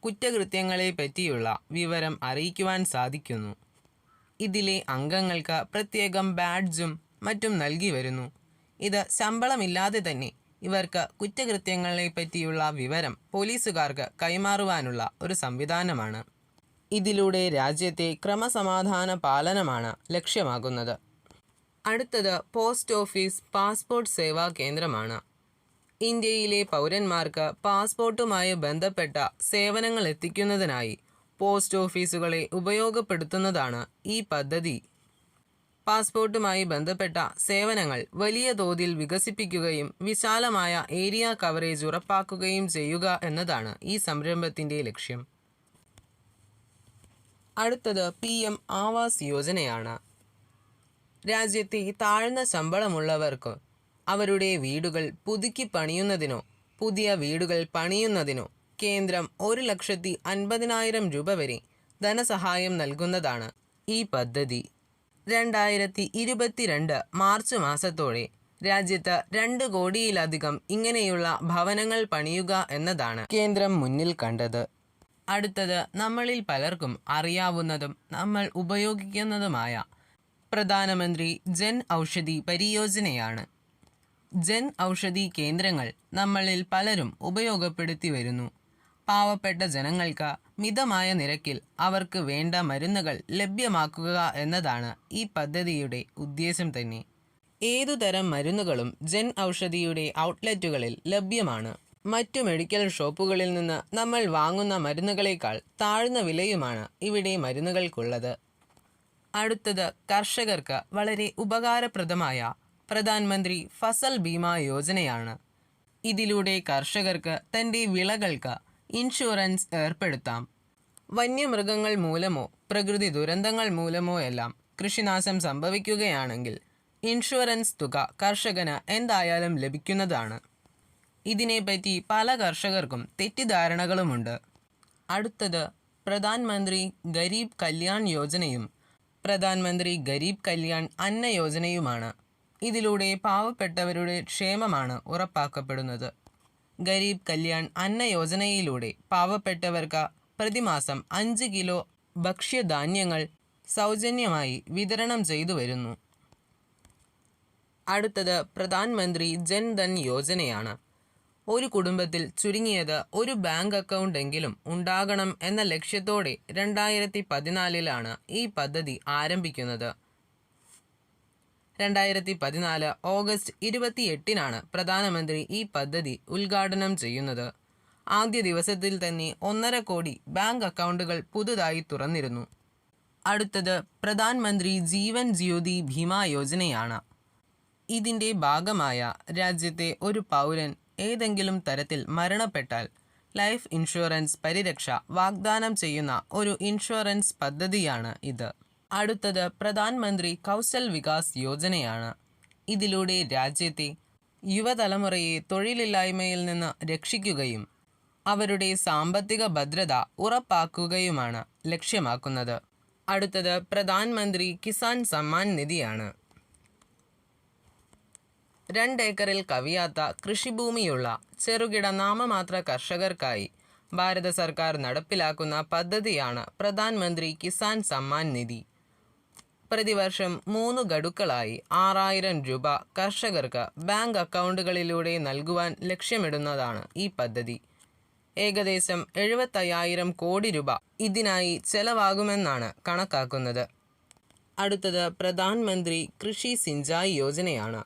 കുറ്റകൃത്യങ്ങളെ പറ്റിയുള്ള വിവരം അറിയിക്കുവാൻ സാധിക്കുന്നു. ഇതിലെ അംഗങ്ങൾക്ക് പ്രത്യേകം ബാഡ്ജും മറ്റും നൽകി വരുന്നു. ഇത് ശമ്പളമില്ലാതെ തന്നെ ഇവർക്ക് കുറ്റകൃത്യങ്ങളെ പറ്റിയുള്ള വിവരം പോലീസുകാർക്ക് കൈമാറുവാനുള്ള ഒരു സംവിധാനമാണ്. ഇതിലൂടെ രാജ്യത്തെ ക്രമസമാധാന പാലനമാണ് ലക്ഷ്യമാകുന്നത്. അടുത്തത് പോസ്റ്റ് ഓഫീസ് പാസ്പോർട്ട് സേവാ കേന്ദ്രമാണ്. ഇന്ത്യയിലെ പൗരന്മാർക്ക് പാസ്പോർട്ടുമായി ബന്ധപ്പെട്ട സേവനങ്ങൾ എത്തിക്കുന്നതിനായി പോസ്റ്റ് ഓഫീസുകളെ ഉപയോഗപ്പെടുത്തുന്നതാണ് ഈ പദ്ധതി. പാസ്പോർട്ടുമായി ബന്ധപ്പെട്ട സേവനങ്ങൾ വലിയ തോതിൽ വികസിപ്പിക്കുകയും വിശാലമായ ഏരിയ കവറേജ് ഉറപ്പാക്കുകയും ചെയ്യുക എന്നതാണ് ഈ സംരംഭത്തിൻ്റെ ലക്ഷ്യം. അടുത്തത് PM ആവാസ് യോജനയാണ്. രാജ്യത്തെ താഴ്ന്ന ശമ്പളമുള്ളവർക്ക് അവരുടെ വീടുകൾ പുതുക്കി പണിയുന്നതിനോ പുതിയ വീടുകൾ പണിയുന്നതിനോ കേന്ദ്രം 1,50,000 രൂപ വരെ ധനസഹായം നൽകുന്നതാണ് ഈ പദ്ധതി. 2022 മാർച്ച് മാസത്തോടെ രാജ്യത്ത് 2 കോടിയിലധികം ഇങ്ങനെയുള്ള ഭവനങ്ങൾ പണിയുക എന്നതാണ് കേന്ദ്രം മുന്നിൽ കണ്ടത്. അടുത്തത് നമ്മളിൽ പലർക്കും അറിയാവുന്നതും നമ്മൾ ഉപയോഗിക്കുന്നതുമായ പ്രധാനമന്ത്രി ജൻ ഔഷധി പരിയോജനയാണ്. ജൻ ഔഷധി കേന്ദ്രങ്ങൾ നമ്മളിൽ പലരും ഉപയോഗപ്പെടുത്തി വരുന്നു. പാവപ്പെട്ട ജനങ്ങൾക്ക് മിതമായ നിരക്കിൽ അവർക്ക് വേണ്ട മരുന്നുകൾ ലഭ്യമാക്കുക എന്നതാണ് ഈ പദ്ധതിയുടെ ഉദ്ദേശം തന്നെ. ഏതുതരം മരുന്നുകളും ജൻ ഔഷധിയുടെ ഔട്ട്ലെറ്റുകളിൽ ലഭ്യമാണ്. മറ്റു മെഡിക്കൽ ഷോപ്പുകളിൽ നിന്ന് നമ്മൾ വാങ്ങുന്ന മരുന്നുകളേക്കാൾ താഴ്ന്ന വിലയുമാണ് ഇവിടെ മരുന്നുകൾക്കുള്ളത്. അടുത്തത് കർഷകർക്ക് വളരെ ഉപകാരപ്രദമായ പ്രധാനമന്ത്രി ഫസൽ ബീമ യോജനയാണ്. ഇതിലൂടെ കർഷകർക്ക് തൻ്റെ വിളകൾക്ക് ഇൻഷുറൻസ് ഏർപ്പെടുത്താം. വന്യമൃഗങ്ങൾ മൂലമോ പ്രകൃതി ദുരന്തങ്ങൾ മൂലമോ എല്ലാം കൃഷിനാശം സംഭവിക്കുകയാണെങ്കിൽ ഇൻഷുറൻസ് തുക കർഷകന് എന്തായാലും ലഭിക്കുന്നതാണ്. ഇതിനെപ്പറ്റി പല കർഷകർക്കും തെറ്റിദ്ധാരണകളുമുണ്ട്. അടുത്തത് പ്രധാനമന്ത്രി ഗരീബ് കല്യാൺ യോജനയും പ്രധാനമന്ത്രി ഗരീബ് കല്യാൺ അന്ന യോജനയുമാണ്. ഇതിലൂടെ പാവപ്പെട്ടവരുടെ ക്ഷേമമാണ് ഉറപ്പാക്കപ്പെടുന്നത്. ഗരീബ് കല്യാൺ അന്ന യോജനയിലൂടെ പാവപ്പെട്ടവർക്ക് പ്രതിമാസം 5 കിലോ ഭക്ഷ്യധാന്യങ്ങൾ സൗജന്യമായി വിതരണം ചെയ്തു വരുന്നു. അടുത്തത് പ്രധാനമന്ത്രി ജൻ ധൻ യോജനയാണ്. ഒരു കുടുംബത്തിൽ ചുരുങ്ങിയത് ഒരു ബാങ്ക് അക്കൗണ്ട് എങ്കിലും ഉണ്ടാകണം എന്ന ലക്ഷ്യത്തോടെ 2014 ഈ പദ്ധതി ആരംഭിക്കുന്നത്. 2014 ഓഗസ്റ്റ് 28 പ്രധാനമന്ത്രി ഈ പദ്ധതി ഉദ്ഘാടനം ചെയ്യുന്നത്. ആദ്യ ദിവസത്തിൽ തന്നെ 1.5 കോടി ബാങ്ക് അക്കൗണ്ടുകൾ പുതുതായി തുറന്നിരുന്നു. അടുത്തത് പ്രധാനമന്ത്രി ജീവൻ ജ്യോതി ഭീമ യോജനയാണ്. ഇതിൻ്റെ ഭാഗമായ രാജ്യത്തെ ഒരു പൗരൻ ഏതെങ്കിലും തരത്തിൽ മരണപ്പെട്ടാൽ ലൈഫ് ഇൻഷുറൻസ് പരിരക്ഷ വാഗ്ദാനം ചെയ്യുന്ന ഒരു ഇൻഷുറൻസ് പദ്ധതിയാണ് ഇത്. അടുത്തത് പ്രധാനമന്ത്രി കൗശൽ വികാസ് യോജനയാണ്. ഇതിലൂടെ രാജ്യത്തെ യുവതലമുറയെ തൊഴിലില്ലായ്മയിൽ നിന്ന് രക്ഷിക്കുകയും അവരുടെ സാമ്പത്തിക ഭദ്രത ഉറപ്പാക്കുകയുമാണ് ലക്ഷ്യമാക്കുന്നത്. അടുത്തത് പ്രധാനമന്ത്രി കിസാൻ സമ്മാൻ നിധിയാണ്. 2 ഏക്കറിൽ കവിയാത്ത കൃഷിഭൂമിയുള്ള ചെറുകിട നാമമാത്ര കർഷകർക്കായി ഭാരത സർക്കാർ നടപ്പിലാക്കുന്ന പദ്ധതിയാണ് പ്രധാനമന്ത്രി കിസാൻ സമ്മാൻ നിധി. പ്രതിവർഷം 3 ഗഡുക്കളായി 6,000 രൂപ കർഷകർക്ക് ബാങ്ക് അക്കൗണ്ടുകളിലൂടെ നൽകുവാൻ ലക്ഷ്യമിടുന്നതാണ് ഈ പദ്ധതി. ഏകദേശം 75,000 കോടി രൂപ ഇതിനായി ചെലവാകുമെന്നാണ് കണക്കാക്കുന്നത്. അടുത്തത് പ്രധാനമന്ത്രി കൃഷി സിഞ്ചായി യോജനയാണ്.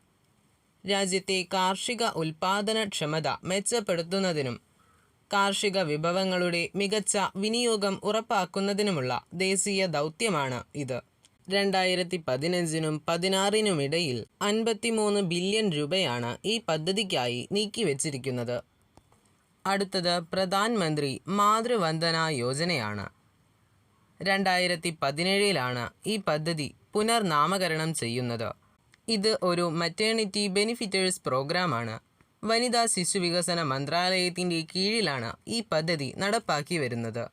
രാജ്യത്തെ കാർഷിക ഉൽപാദനക്ഷമത മെച്ചപ്പെടുത്തുന്നതിനും കാർഷിക വിഭവങ്ങളുടെ മികച്ച വിനിയോഗം ഉറപ്പാക്കുന്നതിനുമുള്ള ദേശീയ ദൗത്യമാണ് ഇത്. 2015നും 2016 ഇടയിൽ 53 ബില്യൺ രൂപയാണ് ഈ പദ്ധതിക്കായി നീക്കിവച്ചിരിക്കുന്നത്. അടുത്തത് പ്രധാനമന്ത്രി മാതൃവന്ദന യോജനയാണ്. 2017 ഈ പദ്ധതി പുനർനാമകരണം ചെയ്യുന്നത്. ഇത് ഒരു മറ്റേണിറ്റി ബെനിഫിറ്റേഴ്സ് പ്രോഗ്രാമാണ്. വനിതാ ശിശു വികസന മന്ത്രാലയത്തിൻ്റെ കീഴിലാണ് ഈ പദ്ധതി നടപ്പാക്കി വരുന്നത്.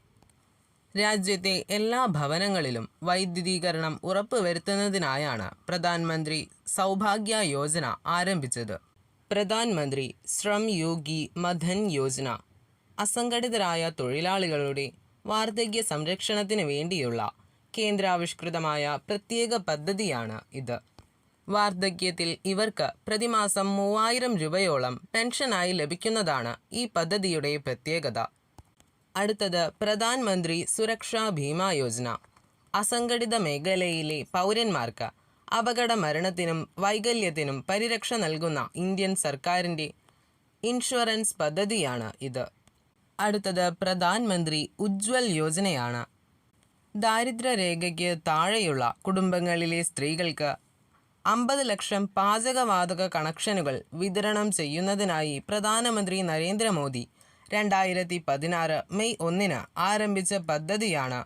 രാജ്യത്തെ എല്ലാ ഭവനങ്ങളിലും വൈദ്യുതീകരണം ഉറപ്പുവരുത്തുന്നതിനായാണ് പ്രധാനമന്ത്രി സൗഭാഗ്യ യോജന ആരംഭിച്ചത്. പ്രധാൻ മന്ത്രി ശ്രം യോഗി മധൻ യോജന അസംഘടിതരായ തൊഴിലാളികളുടെ വാർദ്ധക്യ സംരക്ഷണത്തിന് വേണ്ടിയുള്ള കേന്ദ്രാവിഷ്കൃതമായ പ്രത്യേക പദ്ധതിയാണ് ഇത്. വാർദ്ധക്യത്തിൽ ഇവർക്ക് പ്രതിമാസം 3000 രൂപയോളം പെൻഷനായി ലഭിക്കുന്നതാണ് ഈ പദ്ധതിയുടെ പ്രത്യേകത. അടുത്തത് പ്രധാൻ മന്ത്രി സുരക്ഷാ ബീമാ യോജന. അസംഘടിത മേഖലയിലെ പൗരന്മാർക്ക് അപകട മരണത്തിനും വൈകല്യത്തിനും പരിരക്ഷ നൽകുന്ന ഇന്ത്യൻ സർക്കാരിൻ്റെ ഇൻഷുറൻസ് പദ്ധതിയാണ് ഇത്. അടുത്തത് പ്രധാൻ മന്ത്രി ഉജ്ജ്വൽ യോജനയാണ്. ദാരിദ്ര്യരേഖയ്ക്ക് താഴെയുള്ള കുടുംബങ്ങളിലെ സ്ത്രീകൾക്ക് 50 ലക്ഷം പാചകവാതക കണക്ഷനുകൾ വിതരണം ചെയ്യുന്നതിനായി പ്രധാനമന്ത്രി നരേന്ദ്രമോദി 2016 മെയ് 1 ആരംഭിച്ച പദ്ധതിയാണ്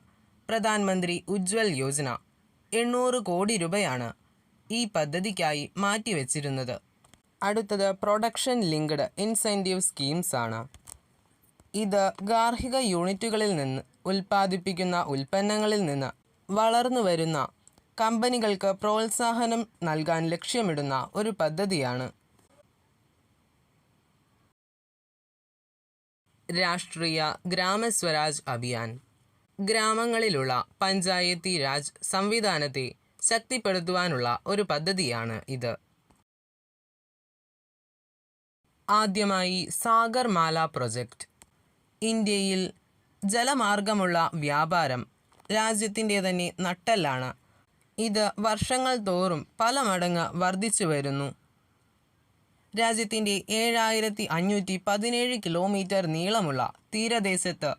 പ്രധാൻ മന്ത്രി ഉജ്ജ്വൽ യോജന. 800 കോടി രൂപയാണ് ഈ പദ്ധതിക്കായി മാറ്റിവെച്ചിരുന്നത്. അടുത്തത് പ്രൊഡക്ഷൻ ലിങ്ക്ഡ് ഇൻസെൻറ്റീവ് സ്കീംസ് ആണ്. ഇത് ഗാർഹിക യൂണിറ്റുകളിൽ നിന്ന് ഉൽപ്പാദിപ്പിക്കുന്ന ഉൽപ്പന്നങ്ങളിൽ നിന്ന് വളർന്നു വരുന്ന കമ്പനികൾക്ക് പ്രോത്സാഹനം നൽകാൻ ലക്ഷ്യമിടുന്ന ഒരു പദ്ധതിയാണ്. രാഷ്ട്രീയ ഗ്രാമസ്വരാജ് അഭിയാൻ. ഗ്രാമങ്ങളിലുള്ള പഞ്ചായത്തി രാജ് സംവിധാനത്തെ ശക്തിപ്പെടുത്തുവാനുള്ള ഒരു പദ്ധതിയാണ് ഇത്. ആദ്യമായി സാഗർമാല പ്രൊജക്റ്റ്. ഇന്ത്യയിൽ ജലമാർഗമുള്ള വ്യാപാരം രാജ്യത്തിൻ്റെ തന്നെ നട്ടെല്ലാണ്. ഇത് വർഷങ്ങൾ തോറും പല മടങ്ങ് വർദ്ധിച്ചു വരുന്നു. രാജ്യത്തിൻ്റെ 7517 കിലോമീറ്റർ നീളമുള്ള തീരദേശത്ത്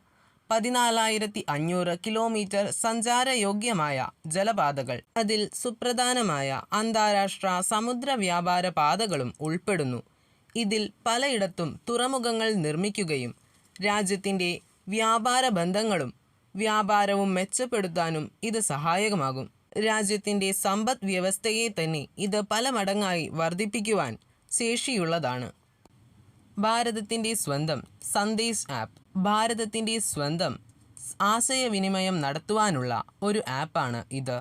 14500 കിലോമീറ്റർ സഞ്ചാരയോഗ്യമായ ജലപാതകൾ, അതിൽ സുപ്രധാനമായ അന്താരാഷ്ട്ര സമുദ്ര വ്യാപാര പാതകളും ഉൾപ്പെടുന്നു. ഇതിൽ പലയിടത്തും തുറമുഖങ്ങൾ നിർമ്മിക്കുകയും രാജ്യത്തിൻ്റെ വ്യാപാര ബന്ധങ്ങളും വ്യാപാരവും മെച്ചപ്പെടുത്താനും ഇത് സഹായകമാകും. രാജ്യത്തിൻ്റെ സമ്പദ് വ്യവസ്ഥയെ തന്നെ ഇത് പല മടങ്ങായി വർദ്ധിപ്പിക്കുവാൻ ശേഷിയുള്ളതാണ്. ഭാരതത്തിൻ്റെ സ്വന്തം സന്ദേശ് ആപ്പ്. ഭാരതത്തിൻ്റെ സ്വന്തം ആശയവിനിമയം നടത്തുവാനുള്ള ഒരു ആപ്പാണ് ഇത്.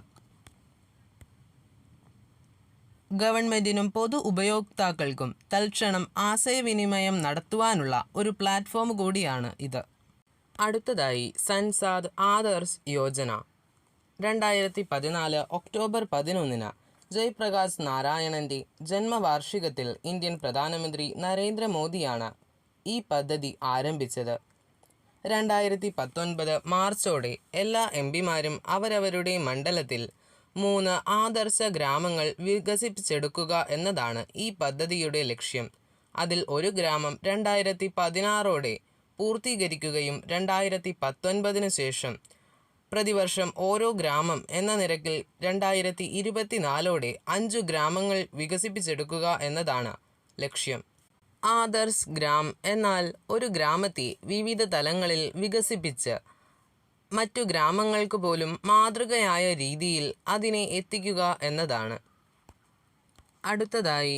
ഗവൺമെൻറ്റിനും പൊതു ഉപയോക്താക്കൾക്കും തൽക്ഷണം ആശയവിനിമയം നടത്തുവാനുള്ള ഒരു പ്ലാറ്റ്ഫോം കൂടിയാണ് ഇത്. അടുത്തതായി സൻസാദ് ആദർശ് യോജന. 2014 ഒക്ടോബർ 11 ജയ്പ്രകാശ് നാരായണൻ്റെ ജന്മവാർഷികത്തിൽ ഇന്ത്യൻ പ്രധാനമന്ത്രി നരേന്ദ്രമോദിയാണ് ഈ പദ്ധതി ആരംഭിച്ചത്. 2019 മാർച്ചോടെ എല്ലാ എംപിമാരും അവരവരുടെ മണ്ഡലത്തിൽ 3 ആദർശ ഗ്രാമങ്ങൾ വികസിപ്പിച്ചെടുക്കുക എന്നതാണ് ഈ പദ്ധതിയുടെ ലക്ഷ്യം. അതിൽ ഒരു ഗ്രാമം 2016ഓടെ പൂർത്തീകരിക്കുകയും 2019 ശേഷം പ്രതിവർഷം ഓരോ ഗ്രാമം എന്ന നിരക്കിൽ 2024ഓടെ 5 ഗ്രാമങ്ങൾ വികസിപ്പിച്ചെടുക്കുക എന്നതാണ് ലക്ഷ്യം. ആദർശ് ഗ്രാം എന്നാൽ ഒരു ഗ്രാമത്തെ വിവിധ തലങ്ങളിൽ വികസിപ്പിച്ച് മറ്റു ഗ്രാമങ്ങൾക്ക് പോലും മാതൃകയായ രീതിയിൽ അതിനെ എത്തിക്കുക എന്നതാണ്. അടുത്തതായി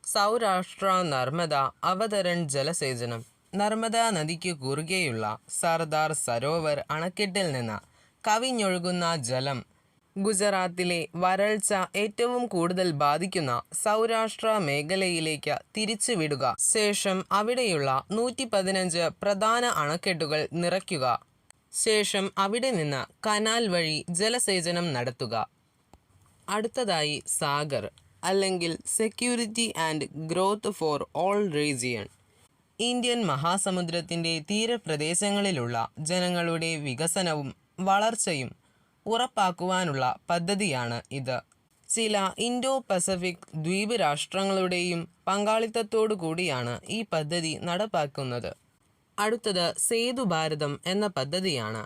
സൗരാഷ്ട്ര നർമ്മദ അവതരൺ ജലസേചനം. നർമ്മദ നദിക്ക് കുറുകെയുള്ള സർദാർ സരോവർ അണക്കെട്ടിൽ നിന്ന് കവിഞ്ഞൊഴുകുന്ന ജലം ഗുജറാത്തിലെ വരൾച്ച ഏറ്റവും കൂടുതൽ ബാധിക്കുന്ന സൗരാഷ്ട്ര മേഖലയിലേക്ക് തിരിച്ചുവിടുക. ശേഷം അവിടെയുള്ള 115 പ്രധാന അണക്കെട്ടുകൾ നിറയ്ക്കുക. ശേഷം അവിടെ നിന്ന് കനാൽ വഴി ജലസേചനം നടത്തുക. അടുത്തതായി സാഗർ അല്ലെങ്കിൽ security and growth for all region. Indian മഹാസമുദ്രത്തിൻ്റെ തീരപ്രദേശങ്ങളിലുള്ള ജനങ്ങളുടെ വികസനവും വളർച്ചയും ഉറപ്പാക്കുവാനുള്ള പദ്ധതിയാണ് ഇത്. ചില ഇൻഡോ പസഫിക് ദ്വീപ് രാഷ്ട്രങ്ങളുടെയും പങ്കാളിത്തത്തോടു കൂടിയാണ് ഈ പദ്ധതി നടപ്പാക്കുന്നത്. അടുത്തത് സേതു ഭാരതം എന്ന പദ്ധതിയാണ്.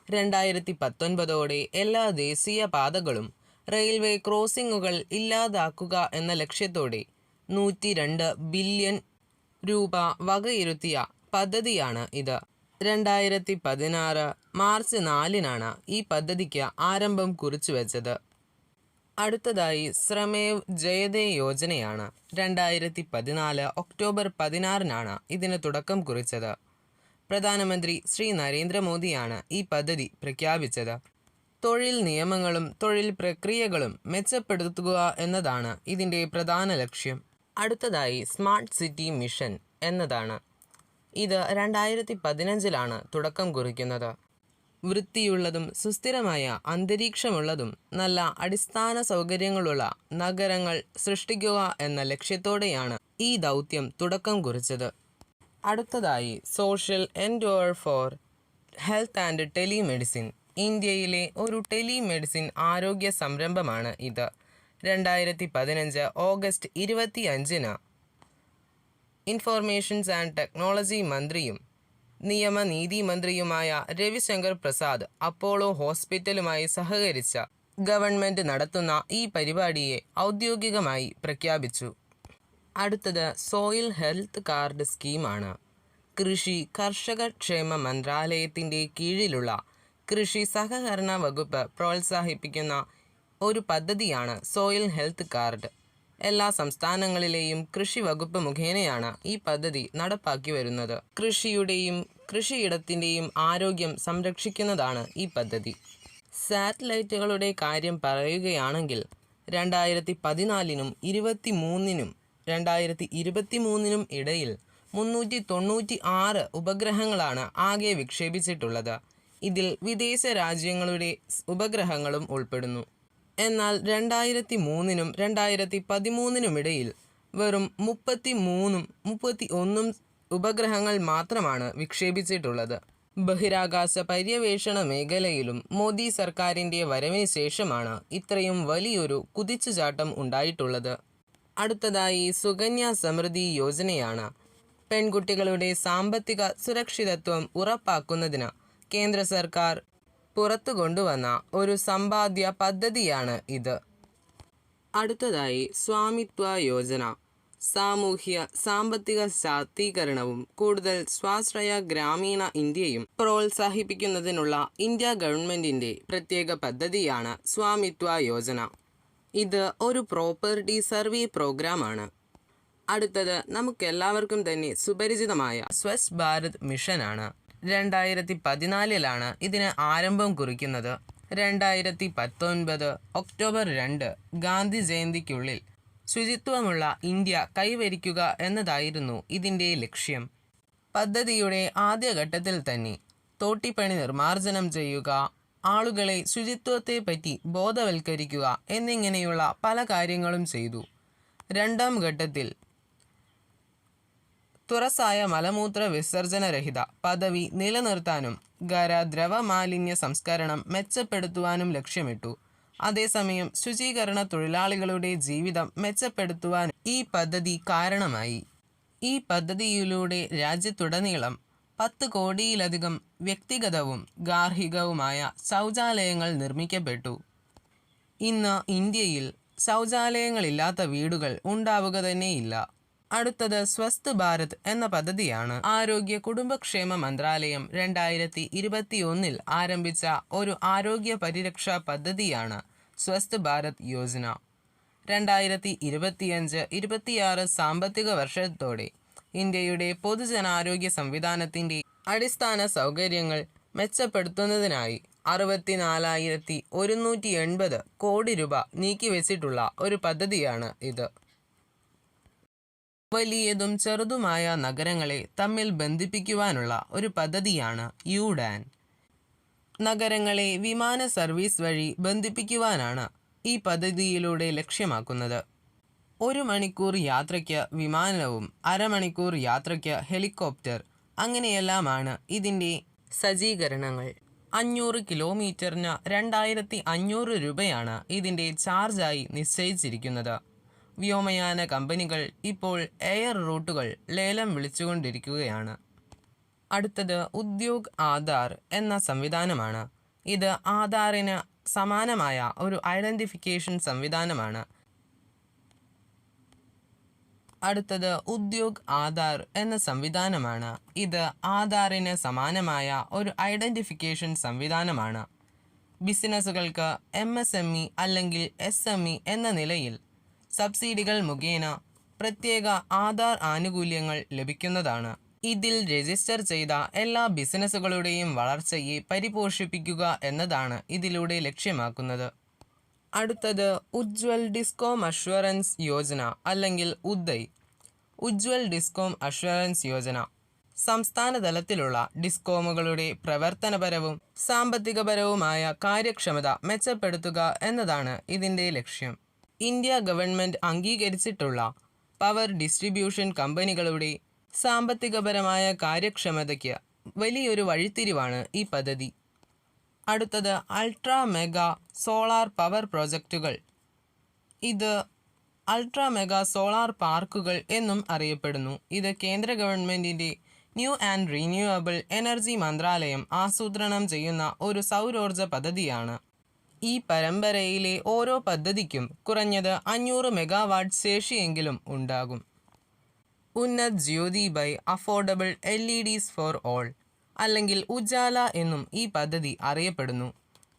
2019ഓടെ എല്ലാ ദേശീയ പാതകളും റെയിൽവേ ക്രോസിംഗുകൾ ഇല്ലാതാക്കുക എന്ന ലക്ഷ്യത്തോടെ 102 ബില്യൺ രൂപ വകയിരുത്തിയ പദ്ധതിയാണ് ഇത്. 2016 മാർച്ച് 4 ഈ പദ്ധതിക്ക് ആരംഭം കുറിച്ചുവെച്ചത്. അടുത്തതായി ശ്രമേവ് ജയതേ യോജനയാണ്. 2014 ഒക്ടോബർ 16 ഇതിന് തുടക്കം കുറിച്ചത്. പ്രധാനമന്ത്രി ശ്രീ നരേന്ദ്രമോദിയാണ് ഈ പദ്ധതി പ്രഖ്യാപിച്ചത്. തൊഴിൽ നിയമങ്ങളും തൊഴിൽ പ്രക്രിയകളും മെച്ചപ്പെടുത്തുക എന്നതാണ് ഇതിൻ്റെ പ്രധാന ലക്ഷ്യം. അടുത്തതായി സ്മാർട്ട് സിറ്റി മിഷൻ എന്നതാണ്. ഇത് 2015 തുടക്കം കുറിക്കുന്നത്. വൃത്തിയുള്ളതും സുസ്ഥിരമായ അന്തരീക്ഷമുള്ളതും നല്ല അടിസ്ഥാന സൗകര്യങ്ങളുള്ള നഗരങ്ങൾ സൃഷ്ടിക്കുക എന്ന ലക്ഷ്യത്തോടെയാണ് ഈ ദൗത്യം തുടക്കം കുറിച്ചത്. അടുത്തതായി social Endeavour for health and telemedicine. ഇന്ത്യയിലെ ഒരു ടെലിമെഡിസിൻ ആരോഗ്യ സംരംഭമാണ് ഇത്. 2015 ഓഗസ്റ്റ് 25 ഇൻഫോർമേഷൻസ് ആൻഡ് ടെക്നോളജി മന്ത്രിയും നിയമനീതി മന്ത്രിയുമായ രവിശങ്കർ പ്രസാദ് അപ്പോളോ ഹോസ്പിറ്റലുമായി സഹകരിച്ച ഗവൺമെൻറ് നടത്തുന്ന ഈ പരിപാടിയെ ഔദ്യോഗികമായി പ്രഖ്യാപിച്ചു. അടുത്തത് സോയിൽ ഹെൽത്ത് കാർഡ് സ്കീമാണ്. കൃഷി കർഷക ക്ഷേമ മന്ത്രാലയത്തിൻ്റെ കീഴിലുള്ള കൃഷി സഹകരണ വകുപ്പ് പ്രോത്സാഹിപ്പിക്കുന്ന ഒരു പദ്ധതിയാണ് സോയിൽ ഹെൽത്ത് കാർഡ്. എല്ലാ സംസ്ഥാനങ്ങളിലെയും കൃഷി വകുപ്പ് മുഖേനയാണ് ഈ പദ്ധതി നടപ്പാക്കി വരുന്നത്. കൃഷിയുടെയും കൃഷിയിടത്തിൻ്റെയും ആരോഗ്യം സംരക്ഷിക്കുന്നതാണ് ഈ പദ്ധതി. സാറ്റലൈറ്റുകളുടെ കാര്യം പറയുകയാണെങ്കിൽ 2014 2023 ഇടയിൽ 396 ഉപഗ്രഹങ്ങളാണ് ആകെ വിക്ഷേപിച്ചിട്ടുള്ളത്. ഇതിൽ വിദേശ രാജ്യങ്ങളുടെ ഉപഗ്രഹങ്ങളും ഉൾപ്പെടുന്നു. എന്നാൽ 2003 2013 ഇടയിൽ വെറും 31 ഉപഗ്രഹങ്ങൾ മാത്രമാണ് വിക്ഷേപിച്ചിട്ടുള്ളത്. ബഹിരാകാശ പര്യവേഷണ മേഖലയിലും മോദി സർക്കാരിൻ്റെ വരവിന് ശേഷമാണ് ഇത്രയും വലിയൊരു കുതിച്ചുചാട്ടം ഉണ്ടായിട്ടുള്ളത്. അടുത്തതായി സുകന്യ സമൃദ്ധി യോജനയാണ്. പെൺകുട്ടികളുടെ സാമ്പത്തിക സുരക്ഷിതത്വം ഉറപ്പാക്കുന്നതിന് കേന്ദ്ര സർക്കാർ പുറത്തു കൊണ്ടുവന്ന ഒരു സമ്പാദ്യ പദ്ധതിയാണ് ഇത്. അടുത്തതായി സ്വാമിത്വ യോജന. സാമൂഹ്യ സാമ്പത്തിക ശാക്തീകരണവും കൂടുതൽ സ്വാശ്രയ ഗ്രാമീണ ഇന്ത്യയും പ്രോത്സാഹിപ്പിക്കുന്നതിനുള്ള ഇന്ത്യ ഗവൺമെൻറ്റിൻ്റെ പ്രത്യേക പദ്ധതിയാണ് സ്വാമിത്വ യോജന. ഇത് ഒരു പ്രോപ്പർട്ടി സർവേ പ്രോഗ്രാമാണ്. അടുത്തത് നമുക്കെല്ലാവർക്കും തന്നെ സുപരിചിതമായ സ്വച്ഛ് ഭാരത് മിഷനാണ്. 2014 ഇതിന് ആരംഭം കുറിക്കുന്നത്. 2019 ഒക്ടോബർ 2 ഗാന്ധി ജയന്തിക്കുള്ളിൽ ശുചിത്വമുള്ള ഇന്ത്യ കൈവരിക്കുക എന്നതായിരുന്നു ഇതിൻ്റെ ലക്ഷ്യം. പദ്ധതിയുടെ ആദ്യഘട്ടത്തിൽ തന്നെ തോട്ടിപ്പണി നിർമ്മാർജ്ജനം ചെയ്യുക, ആളുകളെ ശുചിത്വത്തെപ്പറ്റി ബോധവൽക്കരിക്കുക എന്നിങ്ങനെയുള്ള പല കാര്യങ്ങളും ചെയ്തു. രണ്ടാം ഘട്ടത്തിൽ തുറസായ മലമൂത്ര വിസർജനരഹിത പദവി നിലനിർത്താനും ഖര-ദ്രവ മാലിന്യ സംസ്കരണം മെച്ചപ്പെടുത്തുവാനും ലക്ഷ്യമിട്ടു. അതേസമയം ശുചീകരണ തൊഴിലാളികളുടെ ജീവിതം മെച്ചപ്പെടുത്തുവാൻ ഈ പദ്ധതി കാരണമായി. ഈ പദ്ധതിയിലൂടെ രാജ്യത്തുടനീളം 10 കോടിയിലധികം വ്യക്തിഗതവും ഗാർഹികവുമായ ശൗചാലയങ്ങൾ നിർമ്മിക്കപ്പെട്ടു. ഇന്ന് ഇന്ത്യയിൽ ശൗചാലയങ്ങളില്ലാത്ത വീടുകൾ ഉണ്ടാവുക തന്നെയില്ല. അടുത്തത് സ്വസ്ഥ് ഭാരത് എന്ന പദ്ധതിയാണ്. ആരോഗ്യ കുടുംബക്ഷേമ മന്ത്രാലയം 2021 ആരംഭിച്ച ഒരു ആരോഗ്യ പരിരക്ഷാ പദ്ധതിയാണ് സ്വസ്ഥ് ഭാരത് യോജന. 2025-26 സാമ്പത്തിക വർഷത്തോടെ ഇന്ത്യയുടെ പൊതുജനാരോഗ്യ സംവിധാനത്തിൻ്റെ അടിസ്ഥാന സൗകര്യങ്ങൾ മെച്ചപ്പെടുത്തുന്നതിനായി 64,180 കോടി രൂപ നീക്കിവെച്ചിട്ടുള്ള ഒരു പദ്ധതിയാണ് ഇത്. വലിയതും ചെറുതുമായ നഗരങ്ങളെ തമ്മിൽ ബന്ധിപ്പിക്കുവാനുള്ള ഒരു പദ്ധതിയാണ് യുഡാൻ. നഗരങ്ങളെ വിമാന സർവീസ് വഴി ബന്ധിപ്പിക്കുവാനാണ് ഈ പദ്ധതിയിലൂടെ ലക്ഷ്യമാക്കുന്നത്. 1 മണിക്കൂർ യാത്രയ്ക്ക് വിമാനവും 1/2 മണിക്കൂർ യാത്രയ്ക്ക് ഹെലികോപ്റ്റർ, അങ്ങനെയെല്ലാമാണ് ഇതിൻ്റെ സജ്ജീകരണങ്ങൾ. 500 കിലോമീറ്ററിന് 2,500 രൂപയാണ് ഇതിൻ്റെ ചാർജായി നിശ്ചയിച്ചിരിക്കുന്നത്. വ്യോമയാന കമ്പനികൾ ഇപ്പോൾ എയർ റൂട്ടുകൾ ലേലം വിളിച്ചുകൊണ്ടിരിക്കുകയാണ്. അടുത്തത് ഉദ്യോഗ് ആധാർ എന്ന സംവിധാനമാണ്. ഇത് ആധാറിന് സമാനമായ ഒരു ഐഡൻറ്റിഫിക്കേഷൻ സംവിധാനമാണ്. അടുത്തത് ഉദ്യോഗ് ആധാർ എന്ന സംവിധാനമാണ്. ഇത് ആധാറിന് സമാനമായ ഒരു ഐഡൻറ്റിഫിക്കേഷൻ സംവിധാനമാണ്. ബിസിനസ്സുകൾക്ക് MSME അല്ലെങ്കിൽ SME എന്ന നിലയിൽ സബ്സിഡികൾ മുഖേന പ്രത്യേക ആധാർ ആനുകൂല്യങ്ങൾ ലഭിക്കുന്നതാണ്. ഇതിൽ രജിസ്റ്റർ ചെയ്ത എല്ലാ ബിസിനസ്സുകളുടെയും വളർച്ചയെ പരിപോഷിപ്പിക്കുക എന്നതാണ് ഇതിലൂടെ ലക്ഷ്യമാക്കുന്നത്. അടുത്തത് ഉജ്വൽ ഡിസ്കോം അഷ്വറൻസ് യോജന അല്ലെങ്കിൽ ഉദയ്. ഉജ്വൽ ഡിസ്കോം അഷ്വറൻസ് യോജന സംസ്ഥാന തലത്തിലുള്ള ഡിസ്കോമുകളുടെ പ്രവർത്തനപരവും സാമ്പത്തികപരവുമായ കാര്യക്ഷമത മെച്ചപ്പെടുത്തുക എന്നതാണ് ഇതിൻ്റെ ലക്ഷ്യം. ഇന്ത്യ ഗവൺമെൻറ് അംഗീകരിച്ചിട്ടുള്ള പവർ ഡിസ്ട്രിബ്യൂഷൻ കമ്പനികളുടെ സാമ്പത്തികപരമായ കാര്യക്ഷമതയ്ക്ക് വലിയൊരു വഴിത്തിരിവാണ് ഈ പദ്ധതി. അടുത്തത് അൾട്രാ മെഗാ സോളാർ പവർ പ്രോജക്റ്റുകൾ. ഇത് അൾട്രാ മെഗാ സോളാർ പാർക്കുകൾ എന്നും അറിയപ്പെടുന്നു. ഇത് കേന്ദ്ര ഗവൺമെൻറ്റിൻ്റെ ന്യൂ ആൻഡ് റിന്യൂവബിൾ എനർജി മന്ത്രാലയം ആസൂത്രണം ചെയ്യുന്ന ഒരു സൗരോർജ പദ്ധതിയാണ്. ഈ പരമ്പരയിലെ ഓരോ പദ്ധതിക്കും കുറഞ്ഞത് 500 മെഗാവാട്ട് ശേഷിയെങ്കിലും ഉണ്ടാകും. Unnat Jyoti by affordable LEDs for all അല്ലെങ്കിൽ ഉജാല എന്നും ഈ പദ്ധതി അറിയപ്പെടുന്നു.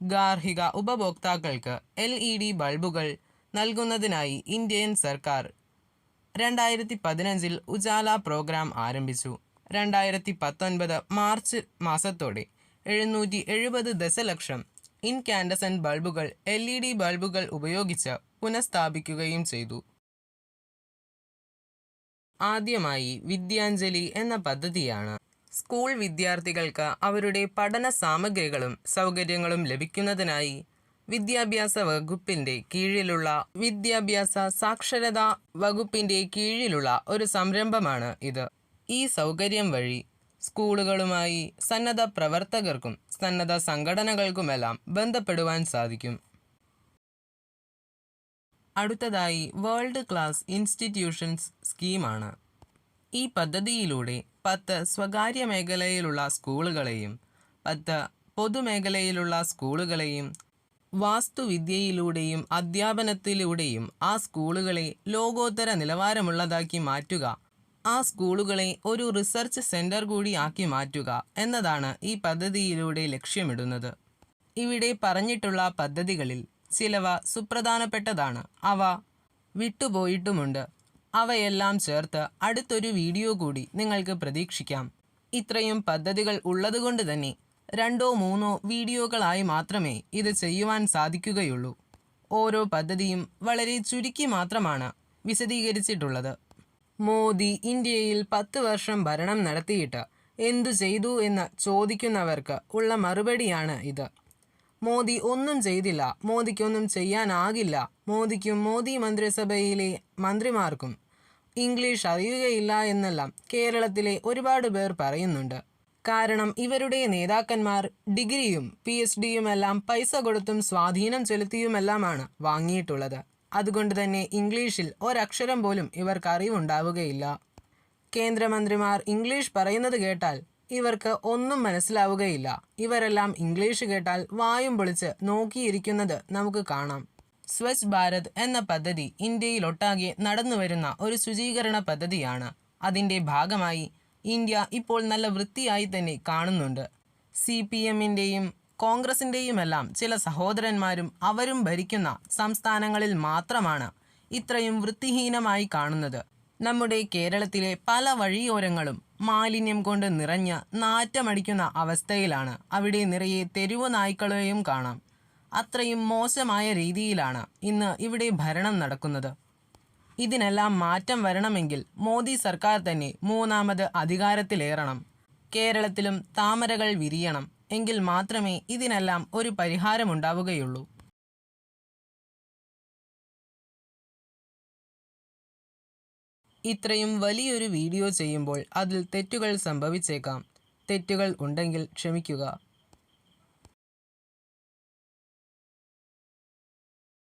ഗാർഹിക ഉപഭോക്താക്കൾക്ക് LED ബൾബുകൾ നൽകുന്നതിനായി ഇന്ത്യൻ സർക്കാർ 2015 ഉജാല പ്രോഗ്രാം ആരംഭിച്ചു. 2019 മാർച്ച് മാസത്തോടെ 770 ദശലക്ഷം ഇൻകാൻഡസെന്റ് ബൾബുകൾ LED ബൾബുകൾ ഉപയോഗിച്ച് പുനഃസ്ഥാപിക്കുകയും ചെയ്തു. ആദ്യമായി വിദ്യാഞ്ജലി എന്ന പദ്ധതിയാണ്. സ്കൂൾ വിദ്യാർത്ഥികൾക്ക് അവരുടെ പഠന സാമഗ്രികളും സൗകര്യങ്ങളും ലഭിക്കുന്നതിനായി വിദ്യാഭ്യാസ വകുപ്പിൻ്റെ കീഴിലുള്ള വിദ്യാഭ്യാസ സാക്ഷരതാ വകുപ്പിൻ്റെ കീഴിലുള്ള ഒരു സംരംഭമാണ് ഇത്. ഈ സൗകര്യം വഴി സ്കൂളുകളുമായി സന്നദ്ധ പ്രവർത്തകർക്കും സന്നദ്ധ സംഘടനകൾക്കുമെല്ലാം ബന്ധപ്പെടുവാൻ സാധിക്കും. അടുത്തതായി വേൾഡ് ക്ലാസ് ഇൻസ്റ്റിറ്റ്യൂഷൻസ് സ്കീമാണ്. ഈ പദ്ധതിയിലൂടെ 10 സ്വകാര്യ മേഖലയിലുള്ള സ്കൂളുകളെയും 10 പൊതുമേഖലയിലുള്ള സ്കൂളുകളെയും വാസ്തുവിദ്യയിലൂടെയും അധ്യാപനത്തിലൂടെയും ആ സ്കൂളുകളെ ലോകോത്തര നിലവാരമുള്ളതാക്കി മാറ്റുക, ആ സ്കൂളുകളെ ഒരു റിസർച്ച് സെൻറ്റർ കൂടി ആക്കി മാറ്റുക എന്നതാണ് ഈ പദ്ധതിയിലൂടെ ലക്ഷ്യമിടുന്നത്. ഇവിടെ പറഞ്ഞിട്ടുള്ള പദ്ധതികളിൽ ചിലവ സുപ്രധാനപ്പെട്ടതാണ്. അവ വിട്ടുപോയിട്ടുമുണ്ട്. അവയെല്ലാം ചേർത്ത് അടുത്തൊരു വീഡിയോ കൂടി നിങ്ങൾക്ക് പ്രതീക്ഷിക്കാം. ഇത്രയും പദ്ധതികൾ ഉള്ളതുകൊണ്ട് തന്നെ 2 or 3 വീഡിയോകളായി മാത്രമേ ഇത് ചെയ്യുവാൻ സാധിക്കുകയുള്ളൂ. ഓരോ പദ്ധതിയും വളരെ ചുരുക്കി മാത്രമാണ് വിശദീകരിച്ചിട്ടുള്ളത്. മോദി ഇന്ത്യയിൽ 10 വർഷം ഭരണം നടത്തിയിട്ട് എന്തു ചെയ്തു എന്ന് ചോദിക്കുന്നവർക്ക് ഉള്ള മറുപടിയാണ് ഇത്. മോദി ഒന്നും ചെയ്തില്ല, മോദിക്കൊന്നും ചെയ്യാനാകില്ല, മോദിക്കും മോദി മന്ത്രിസഭയിലെ മന്ത്രിമാർക്കും ഇംഗ്ലീഷ് അറിയുകയില്ല എന്നെല്ലാം കേരളത്തിലെ ഒരുപാട് പേർ പറയുന്നുണ്ട്. കാരണം ഇവരുടെ നേതാക്കന്മാർ ഡിഗ്രിയും PhDയുമെല്ലാം പൈസ കൊടുത്തും സ്വാധീനം ചെലുത്തിയുമെല്ലാമാണ് വാങ്ങിയിട്ടുള്ളത്. അതുകൊണ്ട് തന്നെ ഇംഗ്ലീഷിൽ ഒരക്ഷരം പോലും ഇവർക്ക് അറിവുണ്ടാവുകയില്ല. കേന്ദ്രമന്ത്രിമാർ ഇംഗ്ലീഷ് പറയുന്നത് കേട്ടാൽ ഇവർക്ക് ഒന്നും മനസ്സിലാവുകയില്ല. ഇവരെല്ലാം ഇംഗ്ലീഷ് കേട്ടാൽ വായും പൊളിച്ച് നോക്കിയിരിക്കുന്നത് നമുക്ക് കാണാം. സ്വച്ഛ് ഭാരത് എന്ന പദ്ധതി ഇന്ത്യയിലൊട്ടാകെ നടന്നുവരുന്ന ഒരു ശുചീകരണ പദ്ധതിയാണ്. അതിൻ്റെ ഭാഗമായി ഇന്ത്യ ഇപ്പോൾ നല്ല വൃത്തിയായി തന്നെ കാണുന്നുണ്ട്. CPMൻ്റെയും കോൺഗ്രസിൻ്റെയുമെല്ലാം ചില സഹോദരന്മാരും അവരും ഭരിക്കുന്ന സംസ്ഥാനങ്ങളിൽ മാത്രമാണ് ഇത്രയും വൃത്തിഹീനമായി കാണുന്നത്. നമ്മുടെ കേരളത്തിലെ പല വഴിയോരങ്ങളും മാലിന്യം കൊണ്ട് നിറഞ്ഞ് നാറ്റമടിക്കുന്ന അവസ്ഥയിലാണ്. അവിടെ നിറയെ തെരുവു നായ്ക്കളെയും കാണാം. അത്രയും മോശമായ രീതിയിലാണ് ഇന്ന് ഇവിടെ ഭരണം നടക്കുന്നത്. ഇതിനെല്ലാം മാറ്റം വരണമെങ്കിൽ മോദി സർക്കാർ തന്നെ 3ാമത് അധികാരത്തിലേറണം. കേരളത്തിലും താമരകൾ വിരിയണം. എങ്കിൽ മാത്രമേ ഇതിനെല്ലാം ഒരു പരിഹാരമുണ്ടാവുകയുള്ളൂ. ഇത്രയും വലിയൊരു വീഡിയോ ചെയ്യുമ്പോൾ അതിൽ തെറ്റുകൾ സംഭവിച്ചേക്കാം. തെറ്റുകൾ ഉണ്ടെങ്കിൽ ക്ഷമിക്കുക.